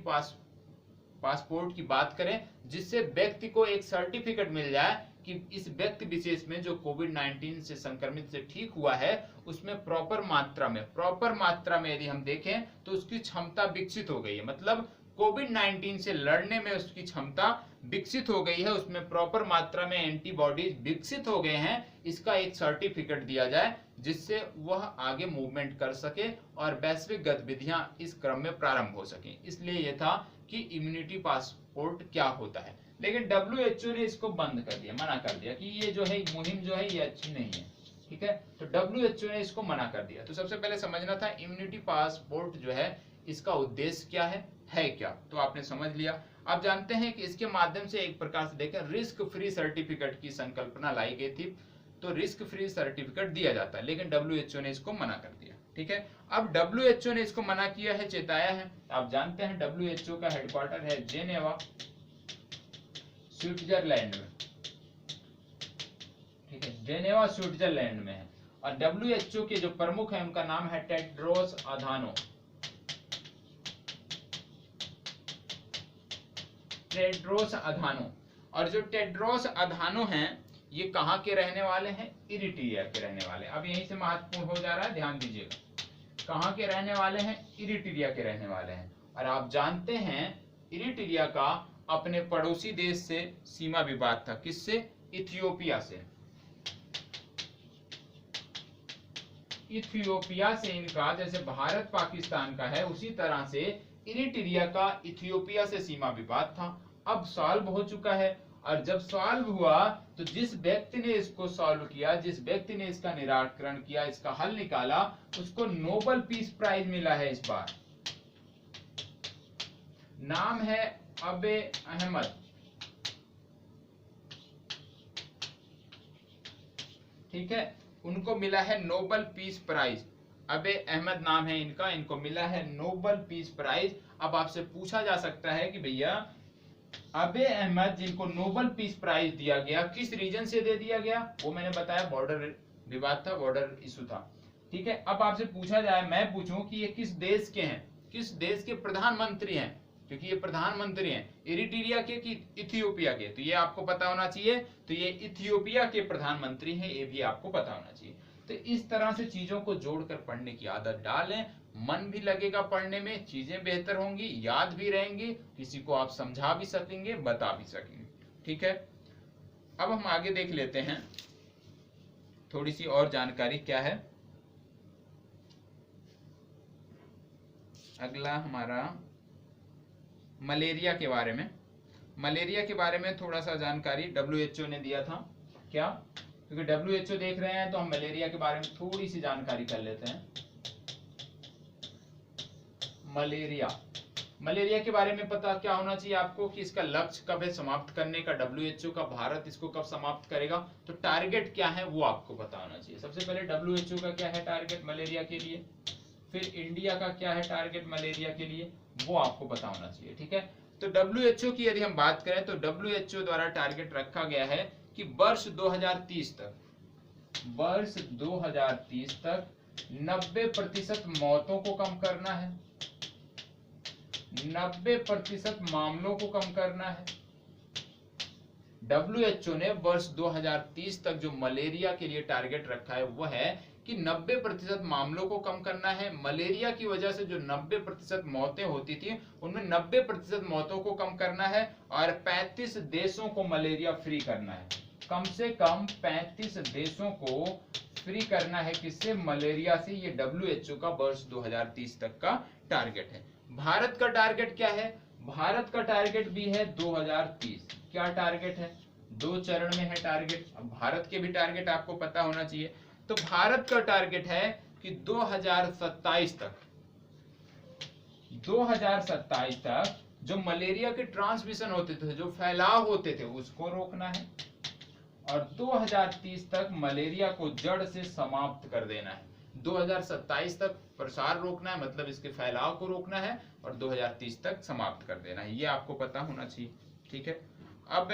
पासपोर्ट की बात करें, जिससे व्यक्ति को एक सर्टिफिकेट मिल जाए कि इस व्यक्ति विशेष में जो कोविड-19 से संक्रमित से ठीक हुआ है उसमें प्रॉपर मात्रा में यदि हम देखें तो उसकी क्षमता विकसित हो गई है, मतलब कोविड-19 से लड़ने में उसकी क्षमता विकसित हो गई है, उसमें प्रॉपर मात्रा में एंटीबॉडीज विकसित हो गए हैं, इसका एक सर्टिफिकेट दिया जाए जिससे वह आगे मूवमेंट कर सके और वैश्विक गतिविधियां इस क्रम में प्रारंभ हो सके। इसलिए यह था कि इम्यूनिटी पासपोर्ट क्या होता है, लेकिन WHO ने इसको बंद कर दिया, मना कर दिया कि ये जो है मुहिम जो है ये अच्छी नहीं है। ठीक है, तो WHO ने इसको मना कर दिया। तो सबसे पहले समझना था इम्यूनिटी पासपोर्ट जो है इसका उद्देश्य क्या है क्या, तो आपने समझ लिया। आप जानते हैं कि इसके माध्यम से एक प्रकार से देखें रिस्क फ्री सर्टिफिकेट की संकल्पना लाई गई थी, तो रिस्क फ्री सर्टिफिकेट दिया जाता है, लेकिन WHO ने इसको मना कर दिया। ठीक है, अब WHO ने इसको मना किया है, चेताया है। आप जानते हैं WHO का हेडक्वार्टर है जेनेवा, स्विट्जरलैंड में। ठीक है, जेनेवा स्विट्जरलैंड में है। और WHO के जो प्रमुख है उनका नाम है टेड्रोस अधानो। और जो टेड्रोस अधानो हैं ये कहाँ के रहने वाले हैं? इरिट्रिया के रहने वाले। अब यहीं से महत्वपूर्ण हो जा रहा है, ध्यान दीजिएगा। कहाँ के रहने वाले हैं? इरिट्रिया के रहने वाले हैं। और आप जानते हैं इरिट्रिया का अपने पड़ोसी देश से सीमा विवाद था। किससे? इथियोपिया से। इथियोपिया से इनका, जैसे भारत पाकिस्तान का है उसी तरह से इरिट्रिया का इथियोपिया से सीमा विवाद था। अब सॉल्व हो चुका है, और जब सॉल्व हुआ तो जिस व्यक्ति ने इसको सॉल्व किया, जिस व्यक्ति ने इसका निराकरण किया, इसका हल निकाला, उसको नोबेल पीस प्राइज मिला है इस बार। नाम है अबे अहमद। ठीक है, उनको मिला है नोबेल पीस प्राइज। अबे अहमद नाम है इनका, इनको मिला है नोबेल पीस प्राइज। अब आपसे पूछा जा सकता है कि भैया अबे अहमद जिनको नोबेल पीस प्राइज दिया गया किस रीजन से दे दिया गया? वो मैंने बताया बॉर्डर विवाद था, बॉर्डर इशू था। ठीक है, अब आपसे पूछा जाए, मैं पूछूं कि ये किस देश के हैं, किस देश के प्रधानमंत्री हैं, क्योंकि ये प्रधानमंत्री हैं इरिट्रिया के कि इथियोपिया के, तो ये आपको पता होना चाहिए। तो ये इथियोपिया के प्रधानमंत्री हैं, ये भी आपको पता होना चाहिए। तो इस तरह से चीजों को जोड़कर पढ़ने की आदत डालें, मन भी लगेगा पढ़ने में, चीजें बेहतर होंगी, याद भी रहेंगी, किसी को आप समझा भी सकेंगे, बता भी सकेंगे। ठीक है, अब हम आगे देख लेते हैं थोड़ी सी और जानकारी क्या है। अगला हमारा मलेरिया के बारे में। मलेरिया के बारे में थोड़ा सा जानकारी WHO ने दिया था। क्या? क्योंकि WHO देख रहे हैं तो हम मलेरिया के बारे में थोड़ी सी जानकारी कर लेते हैं। मलेरिया के बारे में पता क्या होना चाहिए आपको कि इसका लक्ष्य कब है समाप्त करने का, WHO का, भारत इसको कब समाप्त करेगा, तो टारगेट क्या है वो आपको पता होना चाहिए। सबसे पहले WHO का क्या है टारगेट मलेरिया के लिए, फिर इंडिया का क्या है टारगेट मलेरिया के लिए, वो आपको पता होना चाहिए। ठीक है, तो WHO की यदि हम बात करें तो WHO द्वारा टारगेट रखा गया है कि वर्ष 2030 तक 90% मौतों को कम करना है, 90% मामलों को कम करना है। WHO ने वर्ष 2030 तक जो मलेरिया के लिए टारगेट रखा है वो है कि 90% मामलों को कम करना है। मलेरिया की वजह से जो 90% मौतें होती थी उनमें 90% मौतों को कम करना है, और 35 देशों को मलेरिया फ्री करना है। कम से कम 35 देशों को फ्री करना है किससे? मलेरिया से। ये WHO का वर्ष 2030 तक का टारगेट है। भारत का टारगेट क्या है? भारत का टारगेट भी है 2030। क्या टारगेट है? 2 चरण में है टारगेट। अब भारत के भी टारगेट आपको पता होना चाहिए। तो भारत का टारगेट है कि 2027 तक जो मलेरिया के ट्रांसमिशन होते थे, जो फैलाव होते थे, उसको रोकना है, और 2030 तक मलेरिया को जड़ से समाप्त कर देना है। 2027 तक प्रसार रोकना है, मतलब इसके फैलाव को रोकना है, और 2030 तक समाप्त कर देना है। ये आपको पता होना चाहिए। ठीक है, अब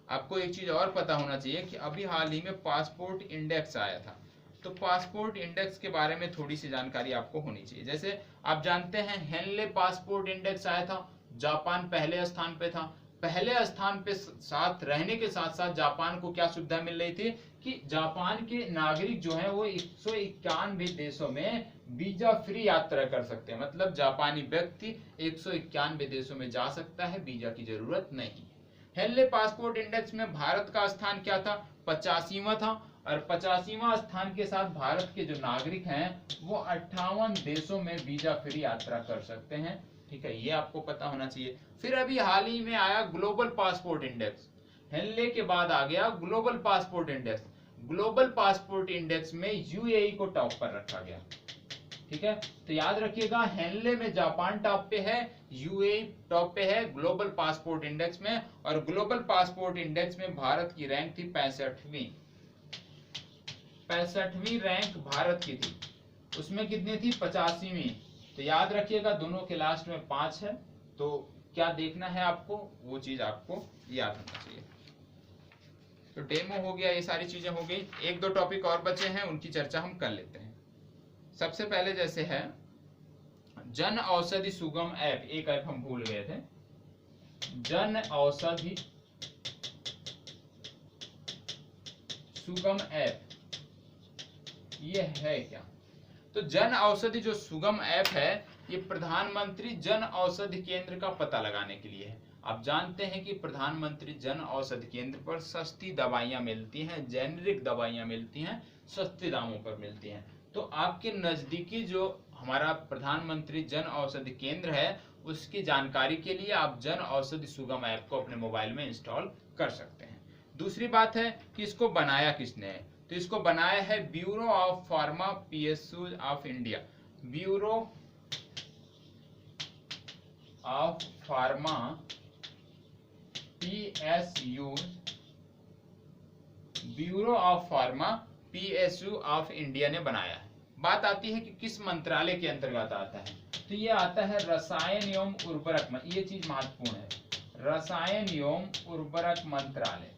आपको एक चीज और पता होना चाहिए कि अभी हाल ही में पासपोर्ट इंडेक्स आया था, तो पासपोर्ट इंडेक्स के बारे में थोड़ी सी जानकारी आपको होनी चाहिए। जैसे आप जानते हैं हेनले पासपोर्ट इंडेक्स आया था, जापान पहले स्थान पे था। पहले स्थान पे साथ रहने के साथ साथ जापान को क्या सुविधा मिल रही थी कि जापान के नागरिक जो है वो 191 देशों में वीजा फ्री यात्रा कर सकते हैं। मतलब जापानी व्यक्ति 191 देशों में जा सकता है, वीजा की जरूरत नहीं। हेनले पासपोर्ट इंडेक्स में भारत का स्थान क्या था? 85वां था। और 85वां स्थान के साथ भारत के जो नागरिक हैं वो 58 देशों में वीजा फ्री यात्रा कर सकते हैं। ठीक है, ये आपको पता होना चाहिए। फिर अभी हाल ही में आया ग्लोबल पासपोर्ट इंडेक्स। हेनले के बाद आ गया global passport index. Global passport index में यूएई को टॉप पर रखा गया। ठीक है, तो याद रखिएगा, हेनले में जापान टॉप पे है, यूएई टॉप पे है ग्लोबल पासपोर्ट इंडेक्स में। और ग्लोबल पासपोर्ट इंडेक्स में भारत की रैंक थी 65वीं रैंक भारत की थी। उसमें कितनी थी? 85वीं। तो याद रखिएगा, दोनों के लास्ट में 5 है। तो क्या देखना है आपको, वो चीज आपको याद होना चाहिए। तो डेमो हो गया, ये सारी चीजें हो गई। एक दो टॉपिक और बचे हैं, उनकी चर्चा हम कर लेते हैं। सबसे पहले जैसे है जन औषधि सुगम ऐप, एक ऐप हम भूल गए थे, जन औषधि सुगम ऐप, ये है क्या? तो जन औषधि जो सुगम ऐप है, ये प्रधानमंत्री जन औषधि केंद्र का पता लगाने के लिए है। आप जानते हैं कि प्रधानमंत्री जन औषधि केंद्र पर सस्ती दवाइयां मिलती हैं, जेनेरिक दवाइयां मिलती हैं, सस्ते दामों पर मिलती हैं। तो आपके नजदीकी जो हमारा प्रधानमंत्री जन औषधि केंद्र है, उसकी जानकारी के लिए आप जन औषधि सुगम ऐप को अपने मोबाइल में इंस्टॉल कर सकते हैं। दूसरी बात है कि इसको बनाया किसने है? तो इसको बनाया है bureau of pharma PSU of India. Bureau of pharma PSU, bureau of pharma PSU of India ने बनाया है। बात आती है कि किस मंत्रालय के अंतर्गत आता है? तो ये आता है रसायन एवं उर्वरक, ये चीज महत्वपूर्ण है, रसायन एवं उर्वरक मंत्रालय।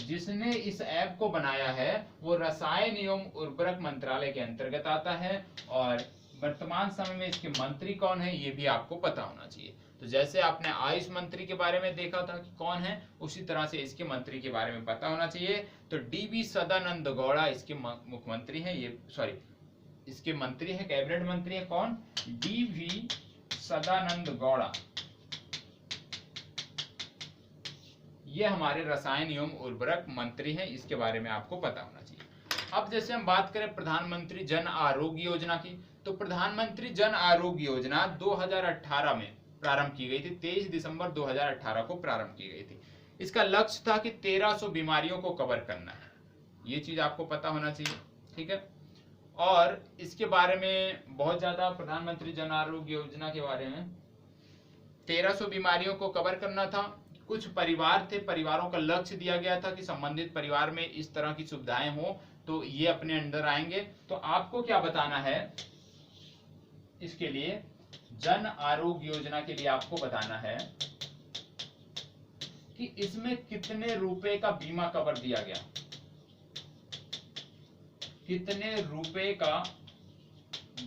जिसने इस ऐप को बनाया है वो रसायन एवं उर्वरक मंत्रालय के अंतर्गत आता है। और वर्तमान समय में इसके मंत्री कौन है, ये भी आपको पता होना चाहिए। तो जैसे आपने आयुष मंत्री के बारे में देखा था कि कौन है, उसी तरह से इसके मंत्री के बारे में पता होना चाहिए। तो डीवी सदानंद गौड़ा इसके मुख्यमंत्री हैं, ये सॉरी इसके मंत्री है, कैबिनेट मंत्री है। कौन? डीवी सदानंद गौड़ा। ये हमारे रसायन एवं उर्वरक मंत्री हैं, इसके बारे में आपको पता होना चाहिए। अब जैसे हम बात करें प्रधानमंत्री जन आरोग्य योजना की, तो प्रधानमंत्री जन आरोग्य योजना 2018 में प्रारंभ की गई थी। 23 दिसंबर 2018 को प्रारंभ की गई थी। इसका लक्ष्य था कि 1300 बीमारियों को कवर करना है, ये चीज आपको पता होना चाहिए। ठीक है, और इसके बारे में बहुत ज्यादा प्रधानमंत्री जन आरोग्य योजना के बारे में 1300 बीमारियों को कवर करना था। कुछ परिवार थे, परिवारों का लक्ष्य दिया गया था कि संबंधित परिवार में इस तरह की सुविधाएं हो तो ये अपने अंडर आएंगे। तो आपको क्या बताना है इसके लिए, जन आरोग्य योजना के लिए आपको बताना है कि इसमें कितने रुपए का बीमा कवर दिया गया, कितने रुपए का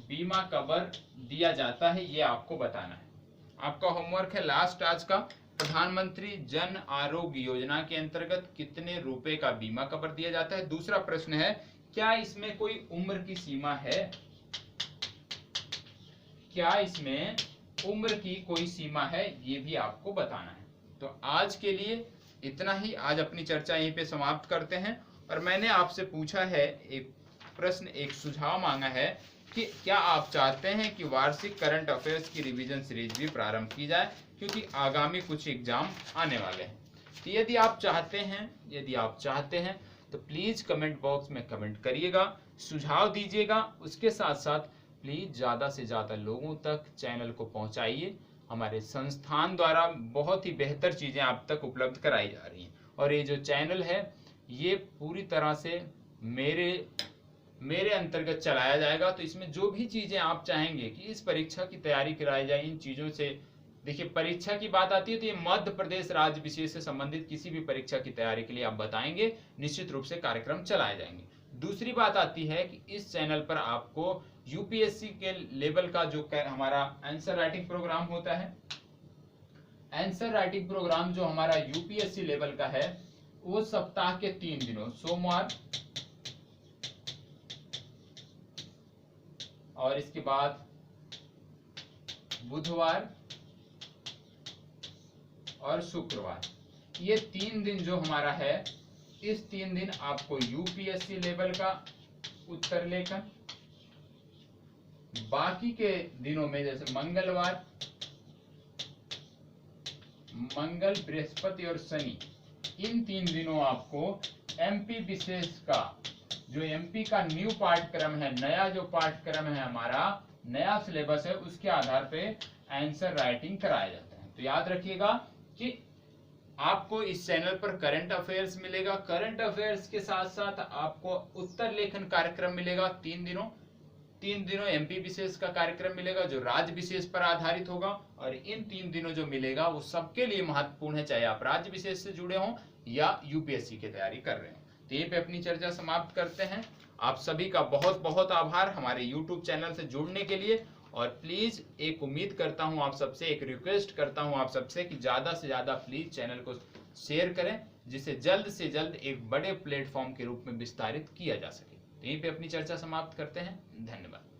बीमा कवर दिया जाता है, ये आपको बताना है। आपका होमवर्क है लास्ट आज का, प्रधानमंत्री जन आरोग्य योजना के अंतर्गत कितने रुपए का बीमा कवर दिया जाता है। दूसरा प्रश्न है, क्या इसमें कोई उम्र की सीमा है, क्या इसमें उम्र की कोई सीमा है, ये भी आपको बताना है। तो आज के लिए इतना ही, आज अपनी चर्चा यहीं पे समाप्त करते हैं। और मैंने आपसे पूछा है एक प्रश्न, एक सुझाव मांगा है कि क्या आप चाहते हैं कि वार्षिक करंट अफेयर्स की रिवीजन सीरीज भी प्रारंभ की जाए, क्योंकि आगामी कुछ एग्जाम आने वाले हैं। तो यदि आप चाहते हैं तो प्लीज कमेंट बॉक्स में कमेंट करिएगा, सुझाव दीजिएगा। उसके साथ साथ प्लीज ज्यादा से ज्यादा लोगों तक चैनल को पहुंचाइए। हमारे संस्थान द्वारा बहुत ही बेहतर चीजें आप तक उपलब्ध कराई जा रही हैं। और ये जो चैनल है ये पूरी तरह से मेरे अंतर्गत चलाया जाएगा। तो इसमें जो भी चीजें आप चाहेंगे कि इस परीक्षा की तैयारी कराई जाए, इन चीजों से, देखिए परीक्षा की बात आती है तो ये मध्य प्रदेश राज्य विशेष से संबंधित किसी भी परीक्षा की तैयारी के लिए आप बताएंगे, निश्चित रूप से कार्यक्रम चलाए जाएंगे। दूसरी बात आती है कि इस चैनल पर आपको यूपीएससी के लेवल का जो हमारा आंसर राइटिंग प्रोग्राम होता है, आंसर राइटिंग प्रोग्राम जो हमारा यूपीएससी लेवल का है वो सप्ताह के 3 दिनों सोमवार और इसके बाद बुधवार और शुक्रवार, ये 3 दिन जो हमारा है, इस 3 दिन आपको यूपीएससी लेवल का उत्तर लेखन, बाकी के दिनों में जैसे मंगलवार, मंगल, बृहस्पति और शनि, इन 3 दिनों आपको एमपी विशेष का जो एमपी का न्यू पाठ्यक्रम है, नया जो पाठ्यक्रम है हमारा, नया सिलेबस है, उसके आधार पे आंसर राइटिंग कराया जाता है। तो याद रखिएगा कि आपको इस चैनल पर करंट अफेयर्स मिलेगा, करंट अफेयर्स के साथ साथ आपको उत्तर लेखन कार्यक्रम मिलेगा 3 दिनों एमपी विशेष का कार्यक्रम मिलेगा जो राज्य विशेष पर आधारित होगा, और इन 3 दिनों जो मिलेगा वो सबके लिए महत्वपूर्ण है, चाहे आप राज्य विशेष से जुड़े हों या यूपीएससी की तैयारी कर रहे हो। तो यहीं पे अपनी चर्चा समाप्त करते हैं। आप सभी का बहुत बहुत आभार हमारे यूट्यूब चैनल से जुड़ने के लिए, और प्लीज एक उम्मीद करता हूं आप सबसे, एक रिक्वेस्ट करता हूं आप सबसे कि ज्यादा से ज्यादा प्लीज चैनल को शेयर करें, जिसे जल्द से जल्द एक बड़े प्लेटफॉर्म के रूप में विस्तारित किया जा सके। तो यहीं पे अपनी चर्चा समाप्त करते हैं। धन्यवाद।